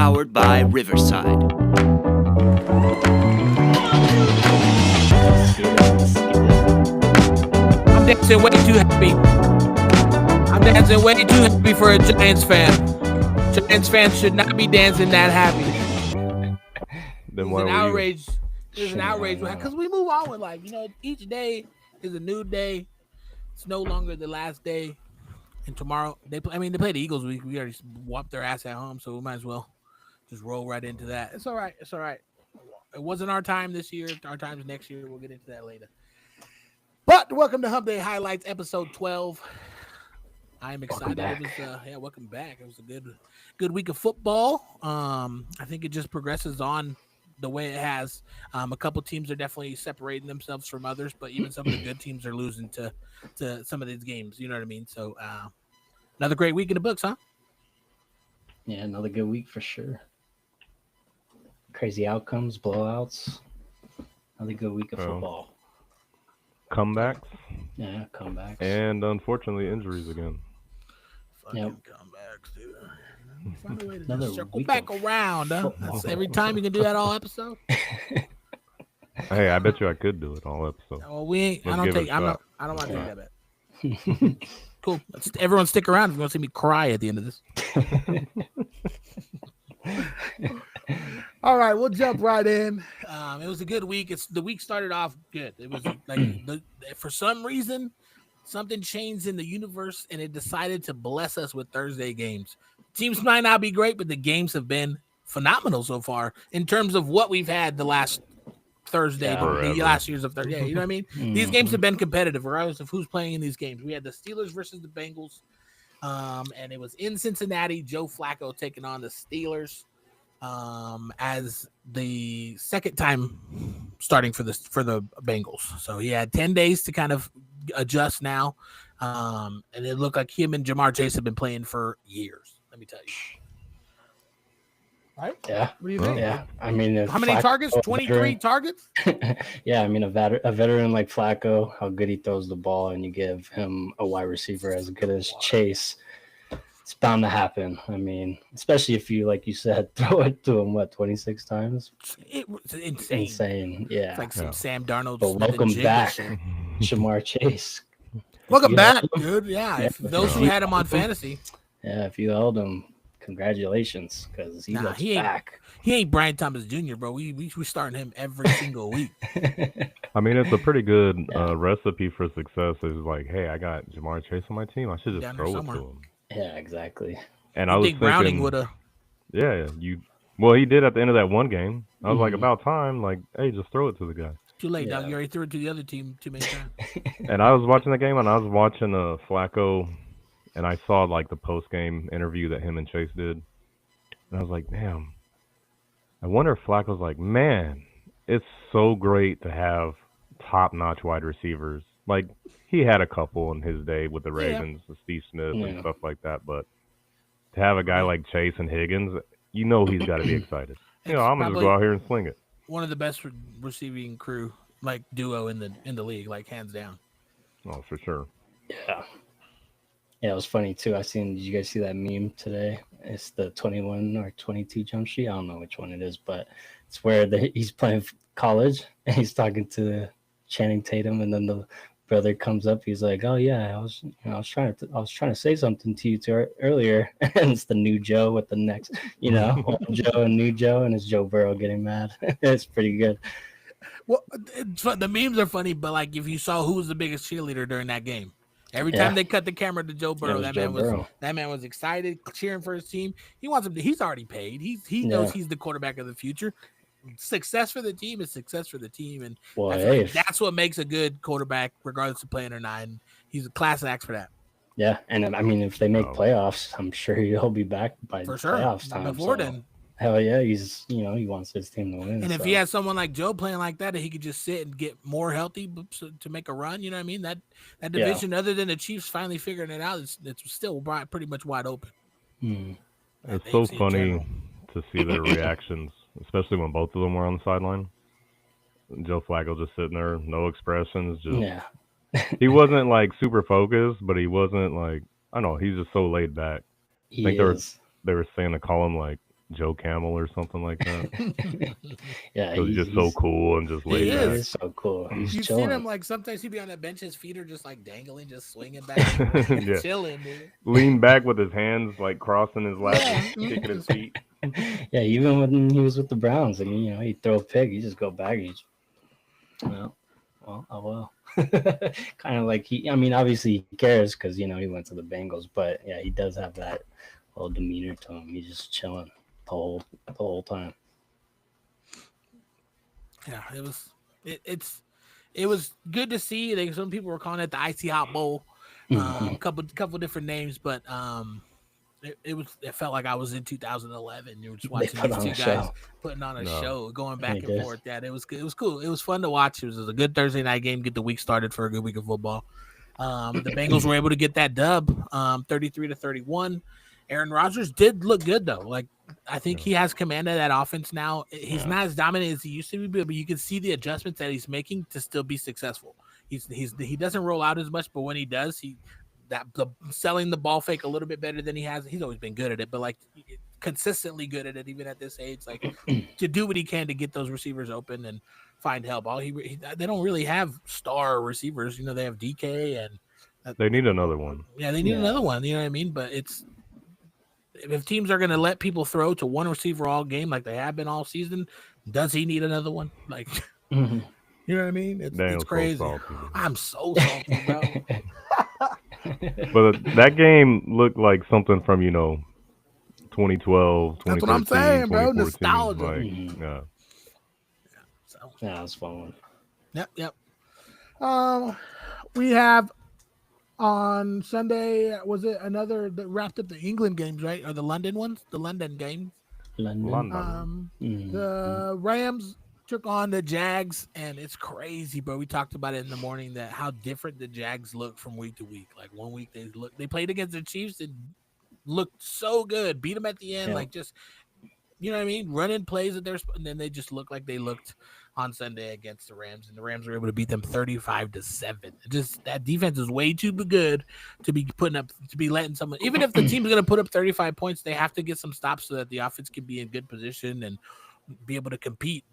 powered by Riverside. I'm dancing way too happy. I'm dancing way too happy for a Giants fan. Giants fans should not be dancing that happy. Then It's why an were you? outrage. It's an outrage Sure, because we move on with life. You know, each day is a new day. It's no longer the last day. And tomorrow they play the Eagles. We already whopped their ass at home, so we might as well just roll right into that. It's all right. It's all right. It wasn't our time this year. Our time's next year. We'll get into that later. But welcome to Hump Day Highlights, episode 12. I am excited. Welcome back. It was a good week of football. I think it just progresses on the way it has. A couple teams are definitely separating themselves from others, but even some of the good teams are losing to some of these games. You know what I mean? So another great week in the books, huh? Yeah, another good week for sure. Crazy outcomes, blowouts. Another good week of football. Comebacks. Yeah, comebacks. And unfortunately, injuries again. Fucking comebacks, dude. Find a way to Another just circle week back of around, huh? That's every time you can do that all episode. Hey, I bet you I could do it all episode. Well, we ain't. Let's I don't give it take. a I'm shot. not. I don't want to take that bet. Cool. Everyone, stick around if you want to see me cry at the end of this. All right, we'll jump right in. It was a good week. The week started off good. It was like for some reason, something changed in the universe, and it decided to bless us with Thursday games. Teams might not be great, but the games have been phenomenal so far in terms of what we've had the last Thursday, the last years of Thursday. Yeah, you know what I mean? These games have been competitive, regardless of who's playing in these games. We had the Steelers versus the Bengals, and it was in Cincinnati. Joe Flacco taking on the Steelers as the second time starting for the Bengals. So he had 10 days to kind of adjust now, and it looked like him and Jamar Chase have been playing for years. Let me tell you. Right? Yeah. What do you think? Yeah. I mean, how many targets? 23 targets? Yeah. I mean, a veteran like Flacco, how good he throws the ball, and you give him a wide receiver as good as Chase, it's bound to happen. I mean, especially if you, like you said, throw it to him, 26 times? It was insane. Yeah. It's like some Sam Darnold. But welcome back, Jamar Chase. Welcome back, dude. Yeah. If those who had him on fantasy. Yeah. If you held him, congratulations, because he looks back. He ain't Brian Thomas Jr., bro. We starting him every single week. I mean, it's a pretty good recipe for success. It's like, hey, I got Jamar Chase on my team. I should just throw it to him. Yeah, exactly. And I was thinking, Browning would have. Yeah, well, he did at the end of that one game. I was like, about time. Like, hey, just throw it to the guy. Too late, dog. You already threw it to the other team too many times. And I was watching the game, and I was watching Flacco, and I saw like the post-game interview that him and Chase did. And I was like, damn, I wonder if Flacco's like, man, it's so great to have top-notch wide receivers. Like, he had a couple in his day with the Ravens, Steve Smith and stuff like that. But to have a guy like Chase and Higgins, you know he's got to be excited. I'm going to just go out here and sling it. One of the best receiving crew, like, duo in the league, like, hands down. Oh, for sure. Yeah. Yeah, it was funny, too. did you guys see that meme today? It's the 21 or 22 Jump Street. I don't know which one it is, but it's where he's playing college, and he's talking to Channing Tatum, and then the brother comes up. He's like, "Oh yeah, I was trying to say something to you earlier," and it's the new Joe with the next, old Joe and new Joe, and it's Joe Burrow getting mad. It's pretty good. Well, the memes are funny, but like if you saw who was the biggest cheerleader during that game, every time they cut the camera to Joe Burrow, that man was excited, cheering for his team. He wants him. He's already paid. He knows he's the quarterback of the future. Success for the team is success for the team, and that's what makes a good quarterback, regardless of playing or not. And he's a class act for that. Yeah, and I mean, if they make playoffs, I'm sure he'll be back by for sure. Playoffs time. Before then, hell yeah, he's he wants his team to win. And if he has someone like Joe playing like that, he could just sit and get more healthy to make a run. You know what I mean? That division, other than the Chiefs finally figuring it out, it's still pretty much wide open. It's so funny to see their reactions. Especially when both of them were on the sideline. Joe Flacco just sitting there, no expressions. He wasn't like super focused, but he wasn't like, I don't know, he's just so laid back. I think they were saying to call him like Joe Camel or something like that. Yeah, He's just so cool and just laid He back. is so cool. He's You've chilling. seen him like sometimes he'd be on the bench, his feet are just like dangling, just swinging back and forth, Yeah. chilling, dude. Lean back with his hands like crossing his lap, Yeah. and kicking his feet. Yeah, even when he was with the Browns, I mean, he'd throw a pick, he just go back, and well, oh well. Kind of like I mean, obviously he cares because he went to the Bengals, but yeah, he does have that little demeanor to him. He's just chilling the whole time. Yeah, it was good to see. Some people were calling it the Icy Hot Bowl, couple different names, but it felt like I was in 2011. You were just watching these two guys putting on a show, going back and forth. That it was cool. It was fun to watch. It was a good Thursday night game. Get the week started for a good week of football. The Bengals were able to get that dub, 33-31. Aaron Rodgers did look good though. Like I think he has command of that offense now. He's not as dominant as he used to be, but you can see the adjustments that he's making to still be successful. He doesn't roll out as much, but when he does, selling the ball fake a little bit better than he has. He's always been good at it, but like consistently good at it, even at this age. Like to do what he can to get those receivers open and find help. They don't really have star receivers. They have DK and they need another one. Yeah, they need another one. You know what I mean? But if teams are going to let people throw to one receiver all game like they have been all season, does he need another one? Like, you know what I mean? It's crazy. So I'm so salty, bro. But that game looked like something from 2012, 2013, that's what I'm saying, bro. 2014. Nostalgia. Yeah. Yeah, it was fun. Yep. We have on Sunday, was it another that wrapped up the England games, right? Or the London ones? The London games. London. The Rams took on the Jags, and it's crazy, bro. We talked about it in the morning that how different the Jags look from week to week. Like 1 week they played against the Chiefs and looked so good, beat them at the end, like just you know what I mean, running plays at and then they just looked like they looked on Sunday against the Rams, and the Rams were able to beat them 35-7. Just that defense is way too good to be letting someone, even if the team's going to put up 35 points, they have to get some stops so that the offense can be in good position and be able to compete.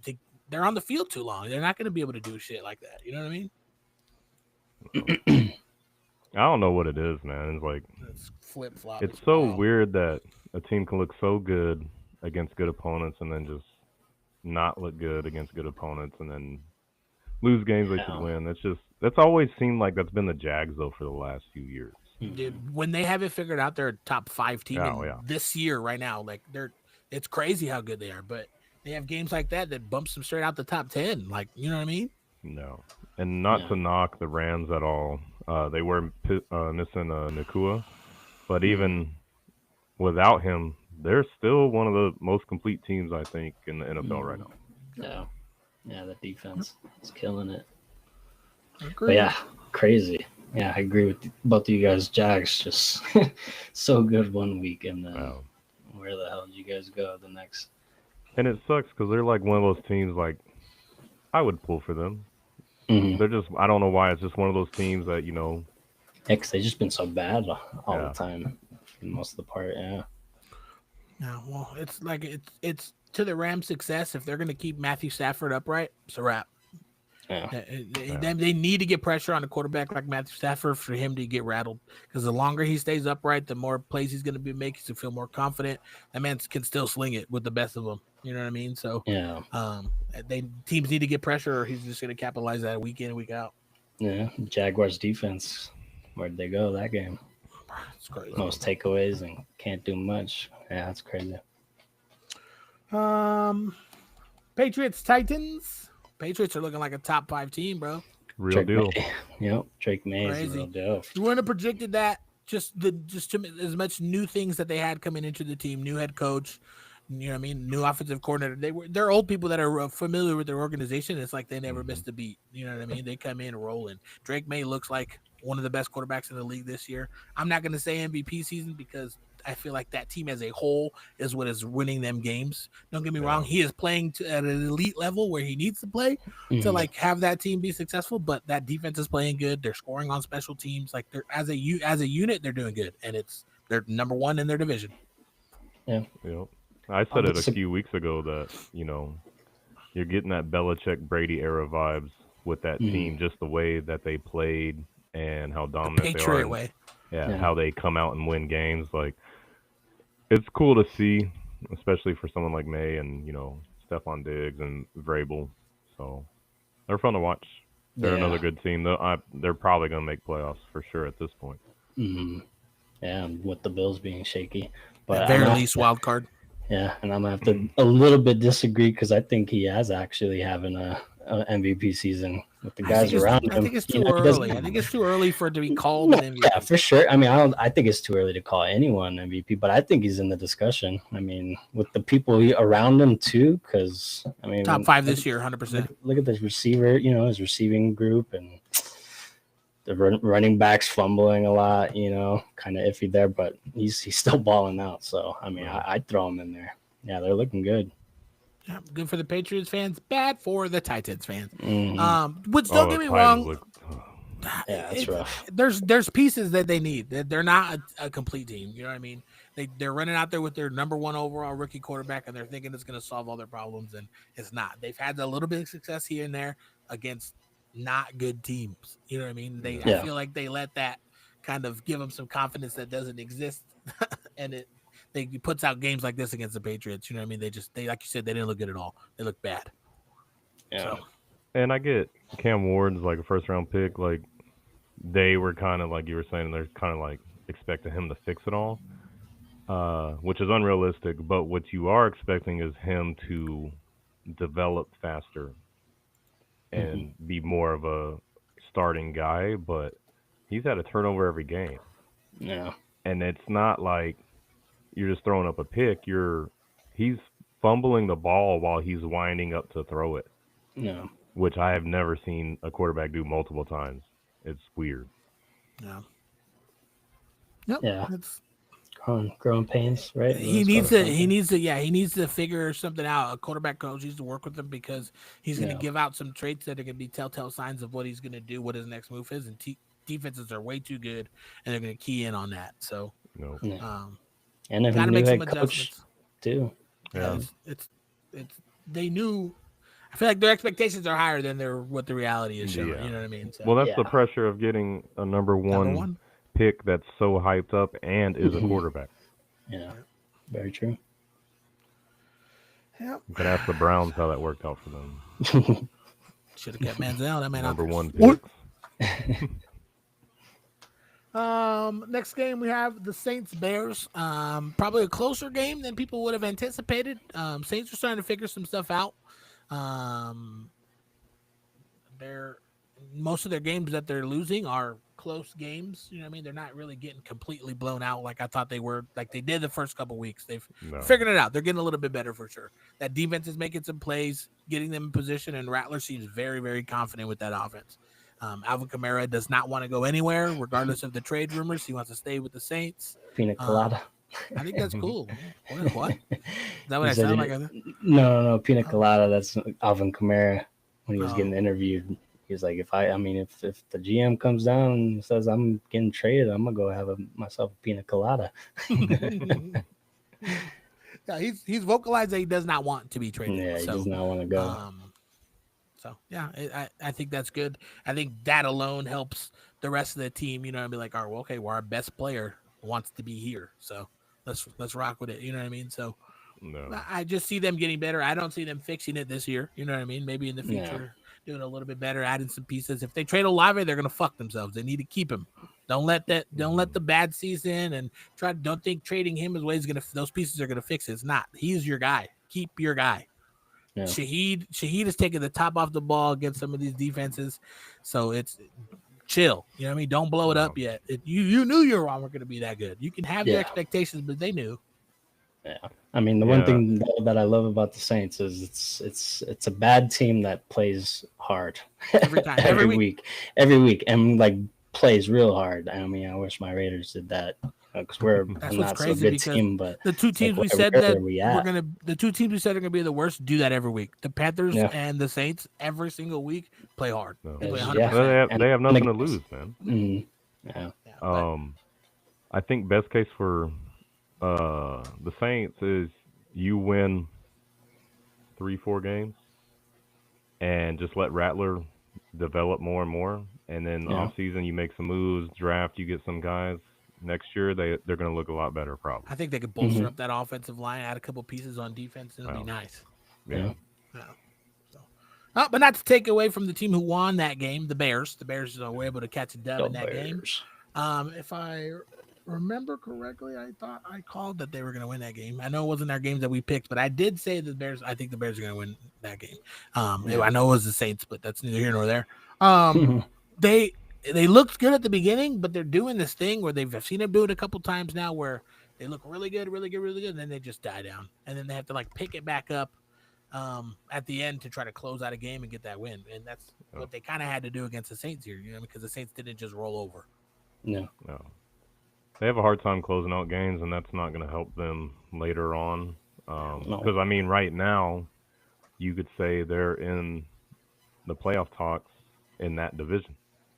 They're on the field too long. They're not going to be able to do shit like that. You know what I mean? I don't know what it is, man. It's like it's flip-flop. It's so weird that a team can look so good against good opponents and then just not look good against good opponents and then lose games they should win. That's always seemed like that's been the Jags though for the last few years. Dude, when they have it figured out, they're a top 5 team this year right now. Like it's crazy how good they are, but they have games like that bumps them straight out the top 10. Like, you know what I mean? No. And not to knock the Rams at all. They were missing Nakua, but even without him, they're still one of the most complete teams, I think, in the NFL right now. Yeah, the defense is killing it. But yeah, crazy. Yeah, I agree with both of you guys. Jags just so good 1 week, and then where the hell did you guys go the next? And it sucks because they're like one of those teams. Like I would pull for them. They're just, I don't know why. It's just one of those teams that, Because they've just been so bad all the time, for most of the part, Yeah, well, it's like it's to the Rams' success. If they're going to keep Matthew Stafford upright, it's a wrap. They need to get pressure on a quarterback like Matthew Stafford for him to get rattled. Because the longer he stays upright, the more plays he's going to be making to feel more confident. That man can still sling it with the best of them. You know what I mean? So teams need to get pressure, or he's just going to capitalize that week in, week out. Yeah, Jaguars defense. Where'd they go that game? It's crazy. Most takeaways and can't do much. Yeah, that's crazy. Patriots Titans. Patriots are looking like a top 5 team, bro. Real deal. Yep, Drake May is Crazy. a real deal. You wouldn't have predicted that. Just as much new things that they had coming into the team, new head coach, you know what I mean, new offensive coordinator. They're old people that are familiar with their organization. It's like they never missed a beat. You know what I mean? They come in rolling. Drake May looks like one of the best quarterbacks in the league this year. I'm not going to say MVP season because I feel like that team as a whole is what is winning them games. Don't get me wrong. He is playing at an elite level where he needs to play to like have that team be successful, but that defense is playing good. They're scoring on special teams. Like they're as a unit, they're doing good. And they're number 1 in their division. Yeah. Yep. I said it a few weeks ago that, you're getting that Belichick Brady era vibes with that team, just the way that they played and how dominant they are. Patriot And, way. how they come out and win games. Like, it's cool to see, especially for someone like May and, Stephon Diggs and Vrabel. So they're fun to watch. They're another good team. They're probably going to make playoffs for sure at this point. Mm-hmm. Yeah, with the Bills being shaky. But at very least wild card. Yeah, and I'm going to have to a little bit disagree because I think he has actually having a MVP season with the guys around him. I think it's too early. I think it's too early for it to be called an MVP. Yeah, for sure. I mean, I think it's too early to call anyone MVP, but I think he's in the discussion. I mean, with the people around him too, because I mean, top 5 this year, 100%. Look at this receiver, his receiving group and the running backs fumbling a lot, kind of iffy there, but he's still balling out. So I mean, I'd throw him in there. Yeah, they're looking good. Yeah, good for the Patriots fans, bad for the Titans fans. Mm-hmm. Which don't get me wrong. Yeah, that's rough. There's pieces that they need. They're not a complete team. You know what I mean? They're running out there with their number 1 overall rookie quarterback, and they're thinking it's going to solve all their problems, and it's not. They've had a little bit of success here and there against not good teams. You know what I mean? I feel like they let that kind of give them some confidence that doesn't exist, and he puts out games like this against the Patriots. You know what I mean? They like you said, they didn't look good at all. They look bad. Yeah. So. And I get Cam Ward's like a first round pick. Like, they were kind of like you were saying, they're kind of like expecting him to fix it all, which is unrealistic. But what you are expecting is him to develop faster and be more of a starting guy. But he's had a turnover every game. Yeah. And it's not like you're just throwing up a pick. He's fumbling the ball while he's winding up to throw it. Yeah. Which I have never seen a quarterback do multiple times. It's weird. Yeah. Yep. Yeah. Growing pains, right? He needs to figure something out. A quarterback coach needs to work with him because he's going to give out some traits that are going to be telltale signs of what he's going to do, what his next move is, and defenses are way too good, and they're going to key in on that. So, and then gotta make some coach adjustments too. Yeah, it's they knew. I feel like their expectations are higher than what the reality is showing. You know what I mean? So, well, that's the pressure of getting a number one pick that's so hyped up and is a quarterback. Yeah, very true. Yep. You can ask the Browns how that worked out for them. Should have kept Manziel. That man number out 1 pick. Next game we have the Saints Bears. Probably a closer game than people would have anticipated. Saints are starting to figure some stuff out. Most of their games that they're losing are close games. You know what I mean? They're not really getting completely blown out like I thought they were, like they did the first couple weeks. They've figured it out. They're getting a little bit better for sure. That defense is making some plays, getting them in position, and Rattler seems very, very confident with that offense. Alvin Kamara does not want to go anywhere, regardless of the trade rumors. He wants to stay with the Saints. Pina colada. I think that's cool. What? Is that what I sound like? No, Pina colada. That's Alvin Kamara when he was getting interviewed. He was like, if the GM comes down and says I'm getting traded, I'm gonna go have myself a pina colada. Yeah, he's vocalized that he does not want to be traded. Yeah, he does not want to go. I think that's good. I think that alone helps the rest of the team. You know, and be like, all right, well, okay, well, our best player wants to be here, so let's rock with it. You know what I mean? So I just see them getting better. I don't see them fixing it this year. You know what I mean? Maybe in the future. Doing a little bit better, adding some pieces. If they trade Olave, they're gonna fuck themselves. They need to keep him. Don't let the bad season and don't think trading him is way those pieces are gonna fix it. It's not. He's your guy. Keep your guy. Yeah. Shaheed is taking the top off the ball against some of these defenses. So it's chill. You know what I mean? Don't blow it up yet. You knew your arm were gonna be that good. You can have your expectations, but they knew. Yeah. I mean, the one thing that I love about the Saints is it's a bad team that plays hard every time, every week, and like plays real hard. I mean, I wish my Raiders did that because we're not so good team. But the two teams we said that the two teams we said are gonna be the worst do that every week. The Panthers and the Saints every single week play hard. They play 100%. They have nothing to lose, man. Mm-hmm. Yeah. I think best case for the Saints is you win 3-4 games and just let Rattler develop more and more, and then off season you make some moves, draft, you get some guys. Next year they're going to look a lot better, probably. I think they could bolster up that offensive line, add a couple pieces on defense, and it'll be nice. Yeah. But not to take away from the team who won that game, the Bears. The Bears were able to catch a dub in that game. If I remember correctly, I thought I called that they were going to win that game. I know it wasn't our games that we picked, but I did say the Bears. I think the Bears are going to win that game. I know it was the Saints, but that's neither here nor there. They looked good at the beginning, but they're doing this thing where I've seen them do it a couple times now, where they look really good, and then they just die down, and then they have to like pick it back up at the end to try to close out a game and get that win. And that's what they kind of had to do against the Saints here, because the Saints didn't just roll over. No. They have a hard time closing out games, and that's not going to help them later on. Because, I mean, right now, you could say they're in the playoff talks in that division.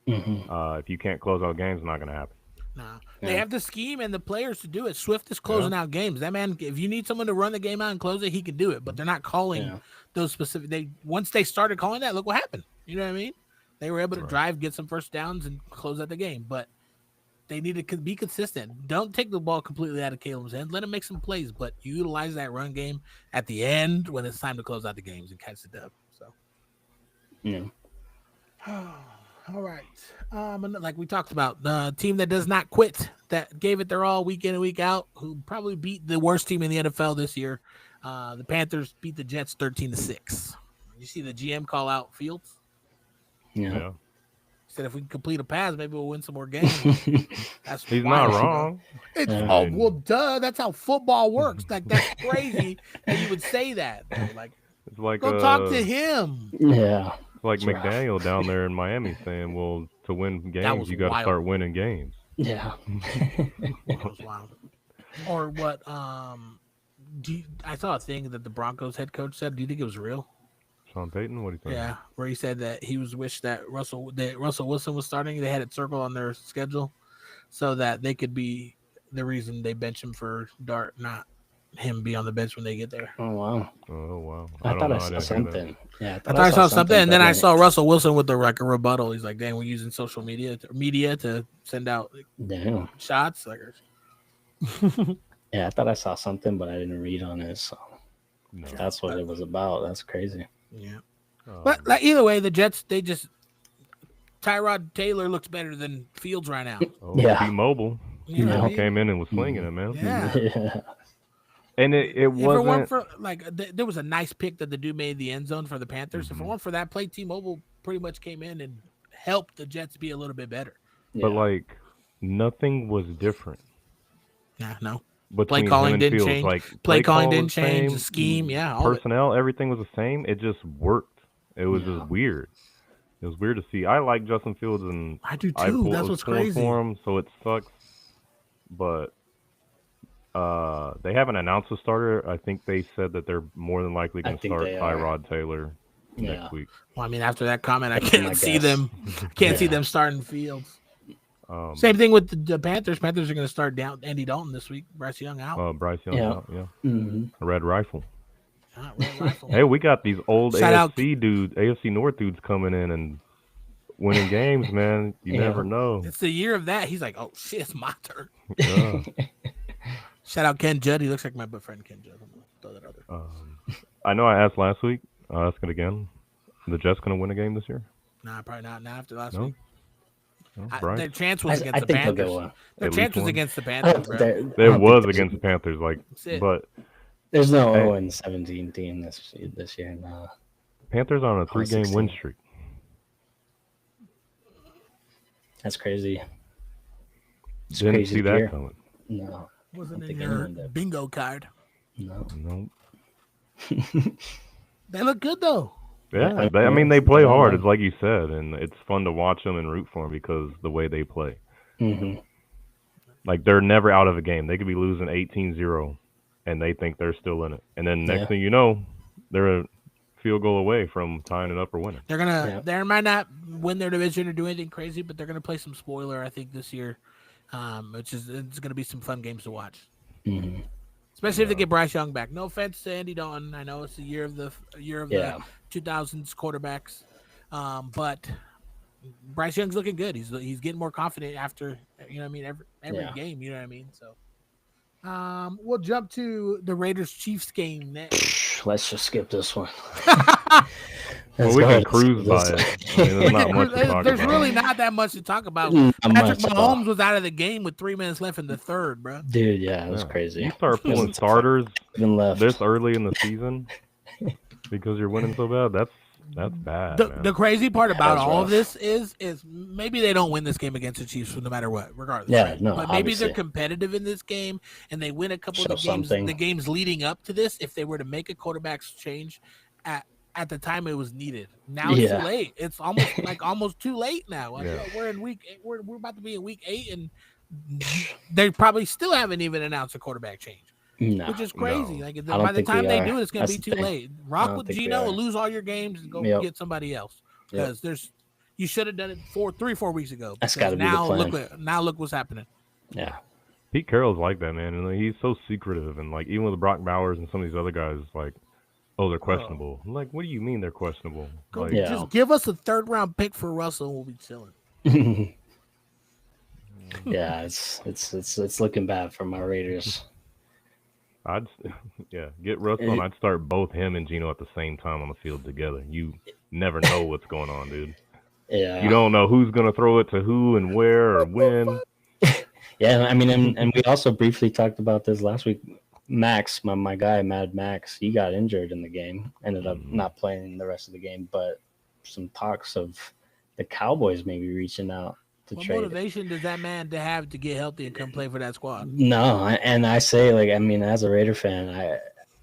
If you can't close out games, it's not going to happen. No, they have the scheme and the players to do it. Swift is closing out games. That man, if you need someone to run the game out and close it, he can do it. But they're not calling those specific. Once they started calling that, look what happened. You know what I mean? They were able to drive, get some first downs, and close out the game. But they need to be consistent. Don't take the ball completely out of Caleb's hand. Let him make some plays, but utilize that run game at the end when it's time to close out the games and catch the dub. So, all right. Like we talked about, the team that does not quit, that gave it their all week in and week out, who probably beat the worst team in the NFL this year. The Panthers beat the Jets 13-6. You see the GM call out Fields? Yeah. Said if we can complete a pass, maybe we'll win some more games. He's not wrong. Well, duh. That's how football works. Like, that's crazy that you would say that. Like, it's like go talk to him. Yeah. It's like McDaniel down there in Miami saying, well, to win games, you got to start winning games. Yeah. That was wild. Or what? I saw a thing that the Broncos head coach said. Do you think it was real? Sean Payton, what do you think? Yeah, where he said that he was wished that Russell Wilson was starting. They had it circled on their schedule so that they could be the reason they bench him for Dart, not him be on the bench when they get there. Oh wow! I thought I saw something. Yeah, I thought I saw something, and then I saw Russell Wilson with the record rebuttal. He's like, "Dang, we're using social media to send out shots." Like, yeah, I thought I saw something, but I didn't read on it. So that's what it was about. That's crazy. Yeah, but like, either way, the Jets, Tyrod Taylor looks better than Fields right now. T-Mobile, he came in and was slinging it, man. Yeah. And it wasn't for there was a nice pick that the dude made in the end zone for the Panthers. If it weren't for that play, T-Mobile pretty much came in and helped the Jets be a little bit better. But nothing was different. Yeah, no. Between play calling him and didn't Fields. change. Like play calling didn't was the change. same, The scheme, all personnel, everything was the same. It just worked. It was just weird. It was weird to see. I like Justin Fields, and I do too. That's what's crazy. For him, so it sucks. But they haven't announced a starter. I think they said that they're more than likely going to start Tyrod Taylor next week. Well, I mean, after that comment, I can't see them. I can't see them starting Fields. Same thing with the Panthers. Panthers are going to start down Andy Dalton this week. Bryce Young out. Bryce Young out. Yeah. Mm-hmm. Red Rifle. Red Rifle. Hey, we got these old AFC North dudes coming in and winning games, man. You never know. It's the year of that. He's like, oh shit, it's my turn. Yeah. Shout out Ken Judd. He looks like my good friend Ken Judd. I'm gonna throw that out there. I know I asked last week. I'll ask it again. The Jets going to win a game this year? Nah, probably not. Not after last week. Right. Their chance was against the Panthers. Their chance was against the Panthers, bro. It was against the Panthers, but there's no 0-17 team this year. Nah. Panthers on a 3-game win streak. That's crazy. Didn't see that coming. No. Wasn't in your bingo card. No. They look good though. Yeah, they play hard. It's like you said, and it's fun to watch them and root for them because the way they play. Mm-hmm. Like, they're never out of a game. They could be losing 18-0, and they think they're still in it. And then next thing you know, they're a field goal away from tying it up or winning. They're gonna. They might not win their division or do anything crazy, but they're gonna play some spoiler, I think, this year, it's gonna be some fun games to watch. Mm-hmm. especially if they get Bryce Young back. No offense to Andy Dalton, I know it's the year of the Yeah. 2000s quarterbacks, but Bryce Young's looking good. He's getting more confident after every game. You know what I mean? So, we'll jump to the Raiders Chiefs game next. Let's just skip this one. Well, we can cruise by it. I mean, there's not much to talk There's about. really not that much to talk about. Not Patrick much at all. Mahomes was out of the game with 3 minutes left in the third, bro. Dude, yeah, it was Yeah. crazy. You start pulling starters Even left. this early in the season because you're winning so bad. That's bad. man. The crazy part about was all of rough. this is maybe they don't win this game against the Chiefs no matter what, regardless. Yeah, right? no, but maybe they're obviously. competitive in this game and they win a couple of Show something. the games leading up to this. If they were to make a quarterback's change at the time it was needed, now it's Yeah. too late. It's almost too late now. Like, Yeah. we're in week 8, we're about to be in week 8, and they probably still haven't even announced a quarterback change. No. Which is crazy. No. Like I don't by the think time we they are. do it, it's gonna That's be the too thing. late. I Rock don't with think we Gino, are. lose all your games, and go Yep. get somebody else. Yep. Because you should have done it 4 weeks ago. That's because gotta be the now plan. look what's happening. Yeah. Pete Carroll's like that, man, and like, he's so secretive. And like even with Brock Bowers and some of these other guys, like, oh, they're questionable. I'm like, what do you mean they're questionable? Go, Like, Yeah. Just give us a 3rd-round pick for Russell, and we'll be chilling. Yeah, it's looking bad for my Raiders. I'd get Russell, and I'd start both him and Gino at the same time on the field together. You never know what's going on, dude. Yeah. You don't know who's gonna throw it to who and where or when. Yeah, I mean, and we also briefly talked about this last week. Max, my guy, Mad Max, he got injured in the game, ended up not playing the rest of the game, but some talks of the Cowboys maybe reaching out to What trade. motivation does that man to have to get healthy and come play for that squad? No, and I say, like, I mean, as a Raider fan,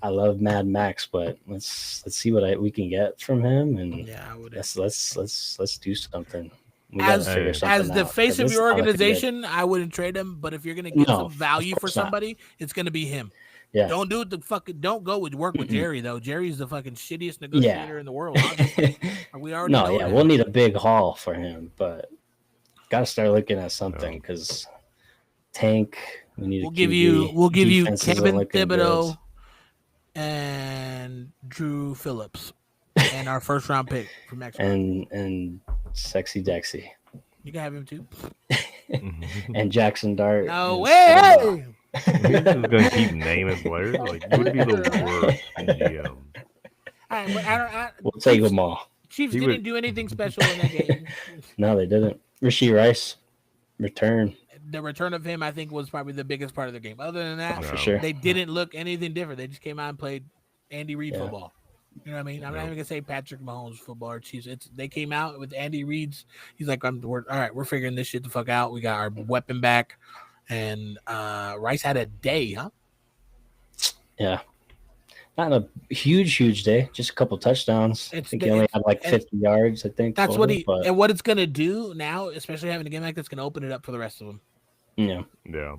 I love Mad Max, but let's see what we can get from him, and Yeah, I would. let's do something. We gotta As figure something as the out, face 'cause of this your is not looking good. organization, I wouldn't trade him. But if you're gonna get No, some value of for course not. somebody, it's gonna be him. Yeah. Don't do it. Don't go with work with Jerry though. Jerry's the fucking shittiest negotiator in the world. Obviously. We already No, know yeah, that. we'll need a big haul for him, but got to start looking at something because Tank. We need. We'll a give QB. you Defense isn't Kevin looking Thibodeau good. and Drew Phillips and our 1st-round pick from next round. and Sexy Dexy You can have him too. and Jackson Dart. No and way. He's just gonna keep naming players. Like, it would be the worst GM. All right, but We'll take them all. Chiefs He didn't would- do anything special in that game. No, they didn't. Rasheed Rice return The return of him, I think, was probably the biggest part of the game. Other than that, No. for sure. they didn't look anything different. They just came out and played Andy Reid Yeah. football. You know what I mean? I'm not even gonna say Patrick Mahomes football or Chiefs. They came out with Andy Reid's. He's like, all right, we're figuring this shit the fuck out. We got our weapon back, and Rice had a day, huh? Yeah. Not a huge day. Just a couple touchdowns. I It's think the- he only it's- had like and 50 yards. I think That's total, what he But, and what it's gonna do now, especially having a game like that's gonna open it up for the rest of them. yeah. Yeah.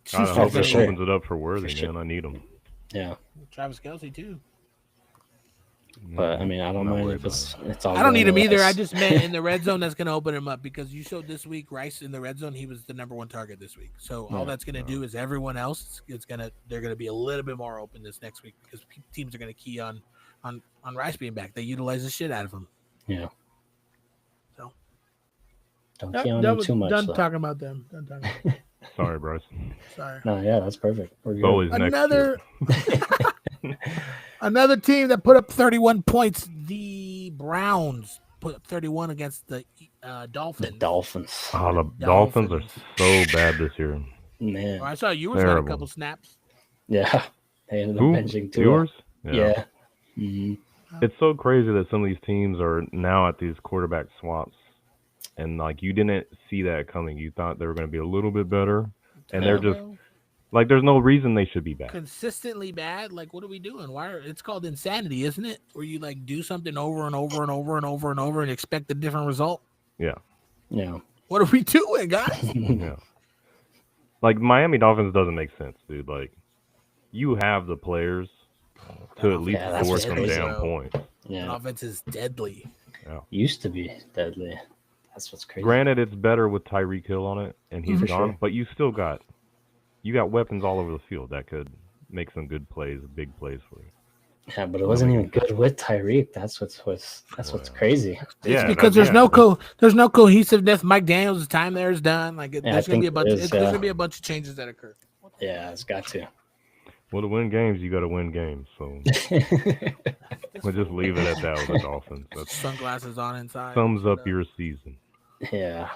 Chiefs I are hope for it gonna- sure. opens it up for Worthy, For sure. man. I need him. Yeah. Travis Kelce too. But I mean, I don't Not mind worried if it's all. I don't need going him either. I Rice. just meant in the red zone that's gonna open him up because you showed this week Rice in the red zone. He was the #1 target this week. So all Yeah. that's gonna do is everyone else they're gonna be a little bit more open this next week because teams are gonna key on Rice being back. They utilize the shit out of him. Yeah. So Don't key on him too much. Done though. talking about them. Done talking. About Sorry, Bryce. Sorry. No, yeah, that's perfect. We're It's good. always Another next year. another team that put up 31 points. The Browns put up 31 against the The Dolphins. Dolphins. Oh, the Dolphins are so bad this year. Man. Oh, I saw you were trying a Terrible. couple snaps. Yeah. They ended up Who? benching Tua. Yours? Yeah. Mhm. It's so crazy that some of these teams are now at these quarterback swaps, and like you didn't see that coming. You thought they were going to be a little bit better, and they're just Bro, like, there's no reason they should be bad. consistently bad. Like, what are we doing? It's called insanity, isn't it? Where you like do something over and over and over and over and over and expect a different result. Yeah, Yeah. What are we doing, guys? yeah. Like Miami Dolphins doesn't make sense, dude. Like you have the players to at least Yeah, that's score what's some crazy. damn points. The Yeah. offense is deadly. Used to be deadly. That's what's crazy. Granted, it's better with Tyreek Hill on it, and he's For gone, sure. but you you got weapons all over the field that could make some good plays, big plays for you. Yeah, but it wasn't even good with Tyreek. That's what's crazy. It's because there's no cohesiveness. Mike Daniels' time there is done. Like there's gonna be a bunch. There's gonna be a bunch of changes that occur. Yeah, it's got to. Well, to win games, you got to win games. So we'll just leave it at that with the Dolphins. That Sunglasses on inside. sums up your season. Yeah.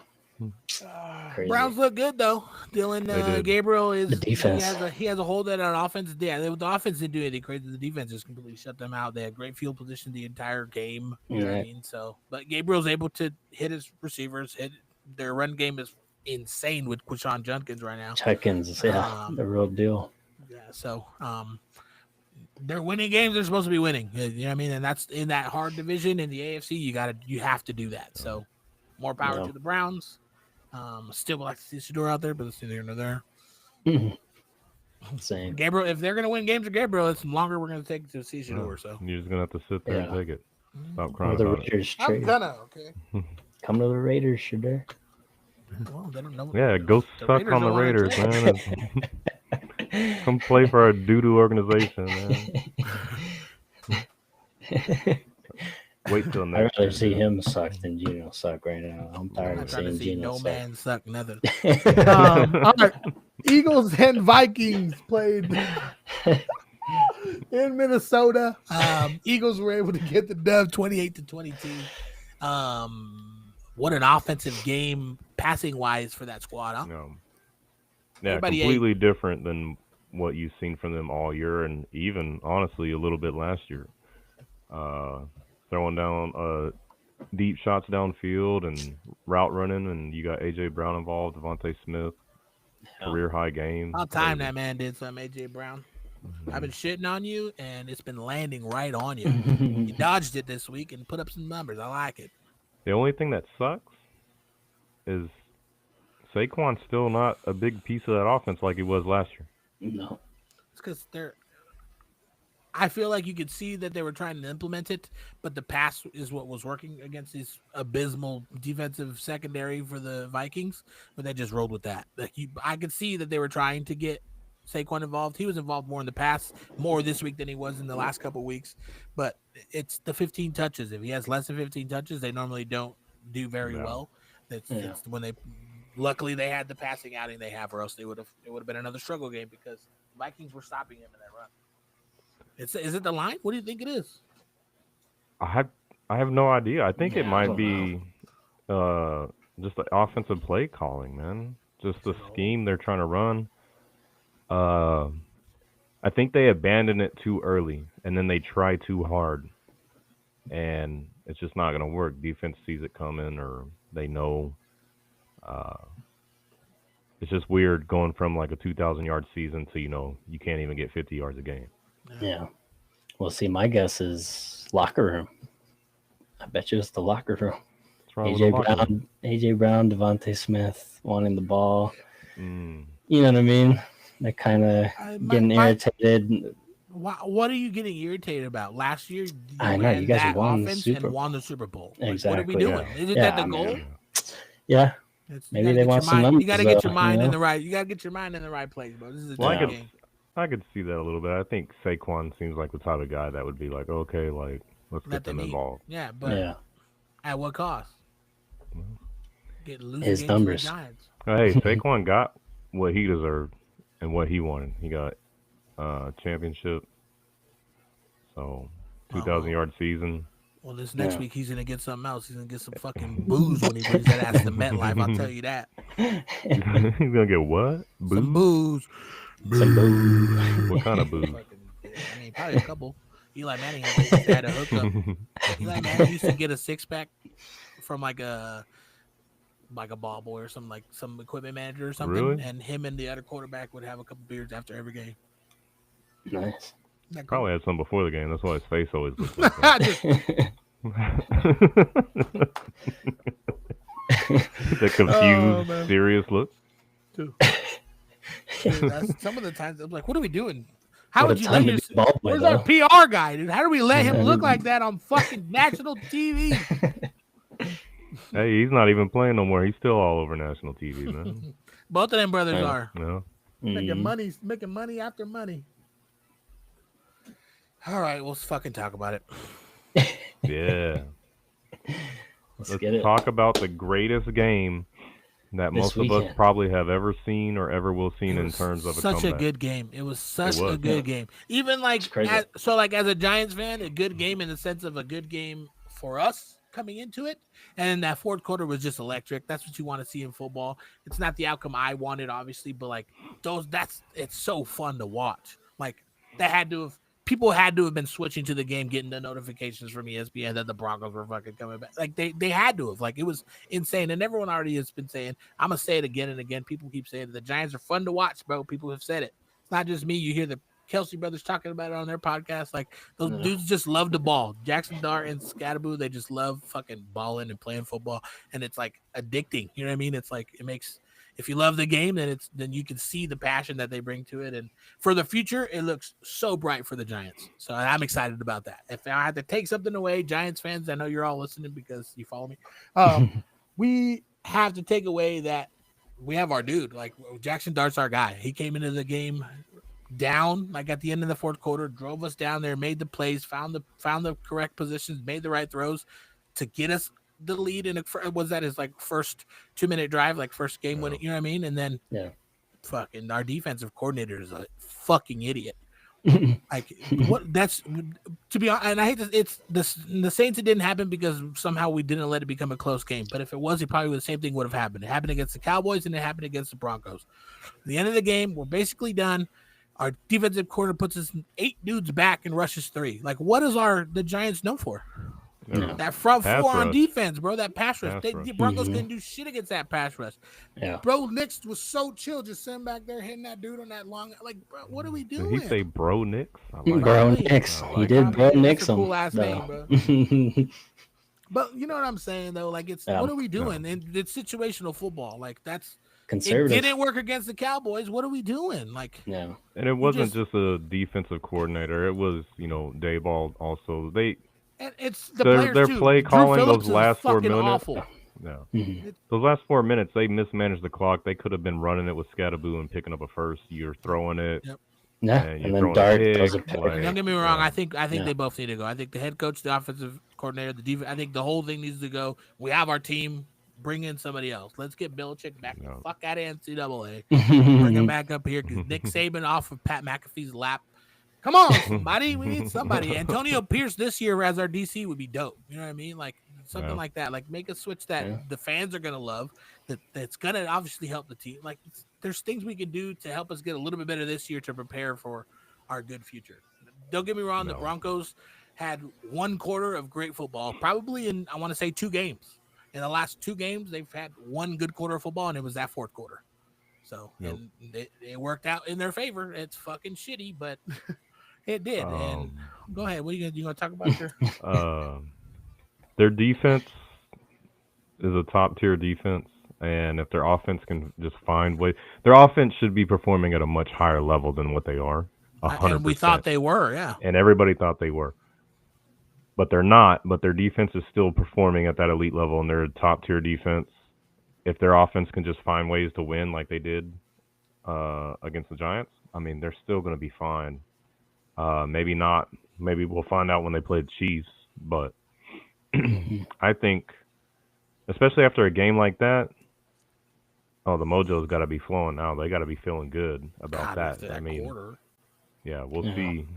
Crazy. Browns look good though. Dylan Gabriel is The defense. He has a hold of that offense. Yeah, the offense didn't do anything crazy. The defense just completely shut them out. They had great field position the entire game. You know what I mean? So, but Gabriel's able to hit his receivers. Their run game is insane with Quishon Judkins right now. Judkins, the real deal. Yeah, so they're winning games they're supposed to be winning. You know what I mean? And that's in that hard division in the AFC. You have to do that. So more power to the Browns. Still would like to see Shador out there, but it's neither here nor there. Same. Gabriel, if they're gonna win games with Gabriel, it's longer we're gonna take to see Shador. So You're just gonna have to sit there and take it. Stop crying the about it. Raiders I'm trade. gonna Come to the Raiders, Shador. Well, they don't know. Yeah, go suck on the Raiders, man. Come play for our doo-doo organization, man. Wait till I'd next rather year. see him suck than Geno suck right now. I'm tired I'm of trying to seeing see Geno no suck. man suck nothing. All right. Eagles and Vikings played in Minnesota. Eagles were able to get the dub 28-22. What an offensive game passing wise for that squad, huh? Yeah, Everybody completely different than what you've seen from them all year, and even honestly a little bit last year. Throwing down deep shots downfield and route running, and you got AJ Brown involved, Devontae Smith, career high game. About time that man did some, AJ Brown. I've been shitting on you, and it's been landing right on you. You dodged it this week and put up some numbers. I like it. The only thing that sucks is Saquon's still not a big piece of that offense like he was last year. No. It's because I feel like you could see that they were trying to implement it, but the pass is what was working against this abysmal defensive secondary for the Vikings, but they just rolled with that. I could see that they were trying to get Saquon involved. He was involved more in the pass, more this week than he was in the last couple of weeks, but it's the 15 touches. If he has less than 15 touches, they normally don't do very well. It's when luckily they had the passing outing they have, or else it would have been another struggle game because Vikings were stopping him in that run. Is it the line? What do you think it is? I have no idea. I think it might be just the offensive play calling, man. Just the scheme they're trying to run. I think they abandon it too early, and then they try too hard, and it's just not going to work. Defense sees it coming, or they know. It's just weird going from like a 2,000-yard season to, you can't even get 50 yards a game. Yeah. Well, see, my guess is locker room. I bet you it's the locker room. AJ Brown, Devontae Smith wanting the ball. You know what I mean? They're kind of getting irritated. What are you getting irritated about? Last year, I know you guys won the Super Bowl. Exactly. What are we doing? Yeah. Isn't that the goal? Yeah. Maybe they want some numbers. You got to get your mind in the right. You got to get your mind in the right place, bro. This is a game. I could see that a little bit. I think Saquon seems like the type of guy that would be like, okay, like let's get them involved. Yeah, but at what cost? His numbers. Hey, Saquon got what he deserved and what he wanted. He got championship. So 2,000-yard season. Well, this next week he's gonna get something else. He's gonna get some fucking booze when he brings that ass to MetLife. I'll tell you that. He's gonna get what? Booze? Some booze. Some booze. What kind of booze? I mean, probably a couple. Eli Manning had a hookup. Eli Manning used to get a 6-pack from like a ball boy or some equipment manager or something, really? And him and the other quarterback would have a couple beers after every game. Nice. Probably had some before the game. That's why his face always looks like that. The confused, serious look. Dude, some of the times I'm like, what are we doing? How would you let where's our PR guy, dude? How do we let him look like that on fucking national TV? Hey, he's not even playing no more. He's still all over national TV, man. Both of them brothers are. No. Mhm. making money after money. All right, we'll fucking talk about it. Yeah. Let's Let's get it talk about the greatest game that this most of us weekend. probably have ever seen or ever will see It in was terms of a such a comeback. good game. It was such a was. good Yeah. game. Even It's like crazy. as a Giants fan, a good game in the sense of a good game for us coming into it. And that fourth quarter was just electric. That's what you want to see in football. It's not the outcome I wanted, obviously, but like it's so fun to watch. Like people had to have been switching to the game, getting the notifications from ESPN that the Broncos were fucking coming back. Like they had to have. Like it was insane. And everyone already has been saying, I'm gonna say it again and again. People keep saying it. The Giants are fun to watch, bro. People have said it. It's not just me. You hear the Kelsey brothers talking about it on their podcast. Like those Yeah. dudes just love the ball. Jackson Dart and Scatterboo, they just love fucking balling and playing football. And it's like addicting. You know what I mean? It's like it makes if you love the game, then you can see the passion that they bring to it. And for the future, it looks so bright for the Giants. So I'm excited about that. If I had to take something away, Giants fans, I know you're all listening because you follow me. We have to take away that we have our dude. Like Jackson Dart's our guy. He came into the game down, like at the end of the fourth quarter, drove us down there, made the plays, found the correct positions, made the right throws to get us the lead. And was that his like first 2-minute drive, like first game winning? You know what I mean? And then Yeah. fucking our defensive coordinator is a fucking idiot. Like what? That's to be honest. And I hate this. It's the Saints. It didn't happen because somehow we didn't let it become a close game. But if it was, it probably the same thing would have happened. It happened against the Cowboys and it happened against the Broncos. At the end of the game, we're basically done. Our defensive quarter puts us 8 dudes back and rushes 3. Like what is the Giants known for? Yeah. That front Pass four on rush. defense, bro. That pass rush. Pass rush. The Broncos Mhm. couldn't do shit against that pass rush. Yeah. Bro, Nix was so chill, just sitting back there hitting that dude on that long. Like, bro, what are we Did doing? he say bro Nix? I like Bro it. Really? Nix. I He like did it. bro That's a Nix him. cool ass name, though. But you know what I'm saying, though. Like, it's Yeah. what are we doing? And it's situational football. Like, it Conservative. didn't work against the Cowboys. What are we doing? Like, Yeah. And it wasn't just- just a defensive coordinator. It was, Dayball also. and it's the Their players too. play Drew calling Phillips those is last 4 fucking minutes. awful. Yeah. Mhm. Those last 4 minutes, they mismanaged the clock. They could have been running it with Scatterboo and picking up a first. You're throwing it. Yep. Yeah. And And you're then throwing Dart a throws a pick, pick. like- Don't get me wrong. Yeah. I think Yeah. they both need to go. I think the head coach, the offensive coordinator, the defense. I think the whole thing needs to go. We have our team. Bring in somebody else. Let's get Belichick back the No. fuck out of NCAA. Bring him back up here because Nick Saban off of Pat McAfee's lap. Come on, somebody. We need somebody. Antonio Pierce this year as our DC would be dope. You know what I mean? Like something Yeah. like that. Like make a switch that Yeah. the fans are gonna love. That's gonna obviously help the team. Like there's things we can do to help us get a little bit better this year to prepare for our good future. Don't get me wrong. The No. Broncos had 1 quarter of great football, probably in I want to say 2 games. In the last 2 games, they've had 1 good quarter of football, and it was that fourth quarter. So Yep. and it worked out in their favor. It's fucking shitty, but it did. And go ahead. What are you gonna talk about here? Their defense is a top tier defense, and if their offense can just find ways, their offense should be performing at a much higher level than what they are. 100%. And we thought they were, yeah. and everybody thought they were, but they're not. But their defense is still performing at that elite level, and they're a top tier defense. If their offense can just find ways to win like they did against the Giants, I mean, they're still going to be fine. Maybe not. Maybe we'll find out when they play the Chiefs. But I think, especially after a game like that, the mojo's got to be flowing now. They got to be feeling good about God, after that. I mean, quarter. yeah, we'll Yeah. see.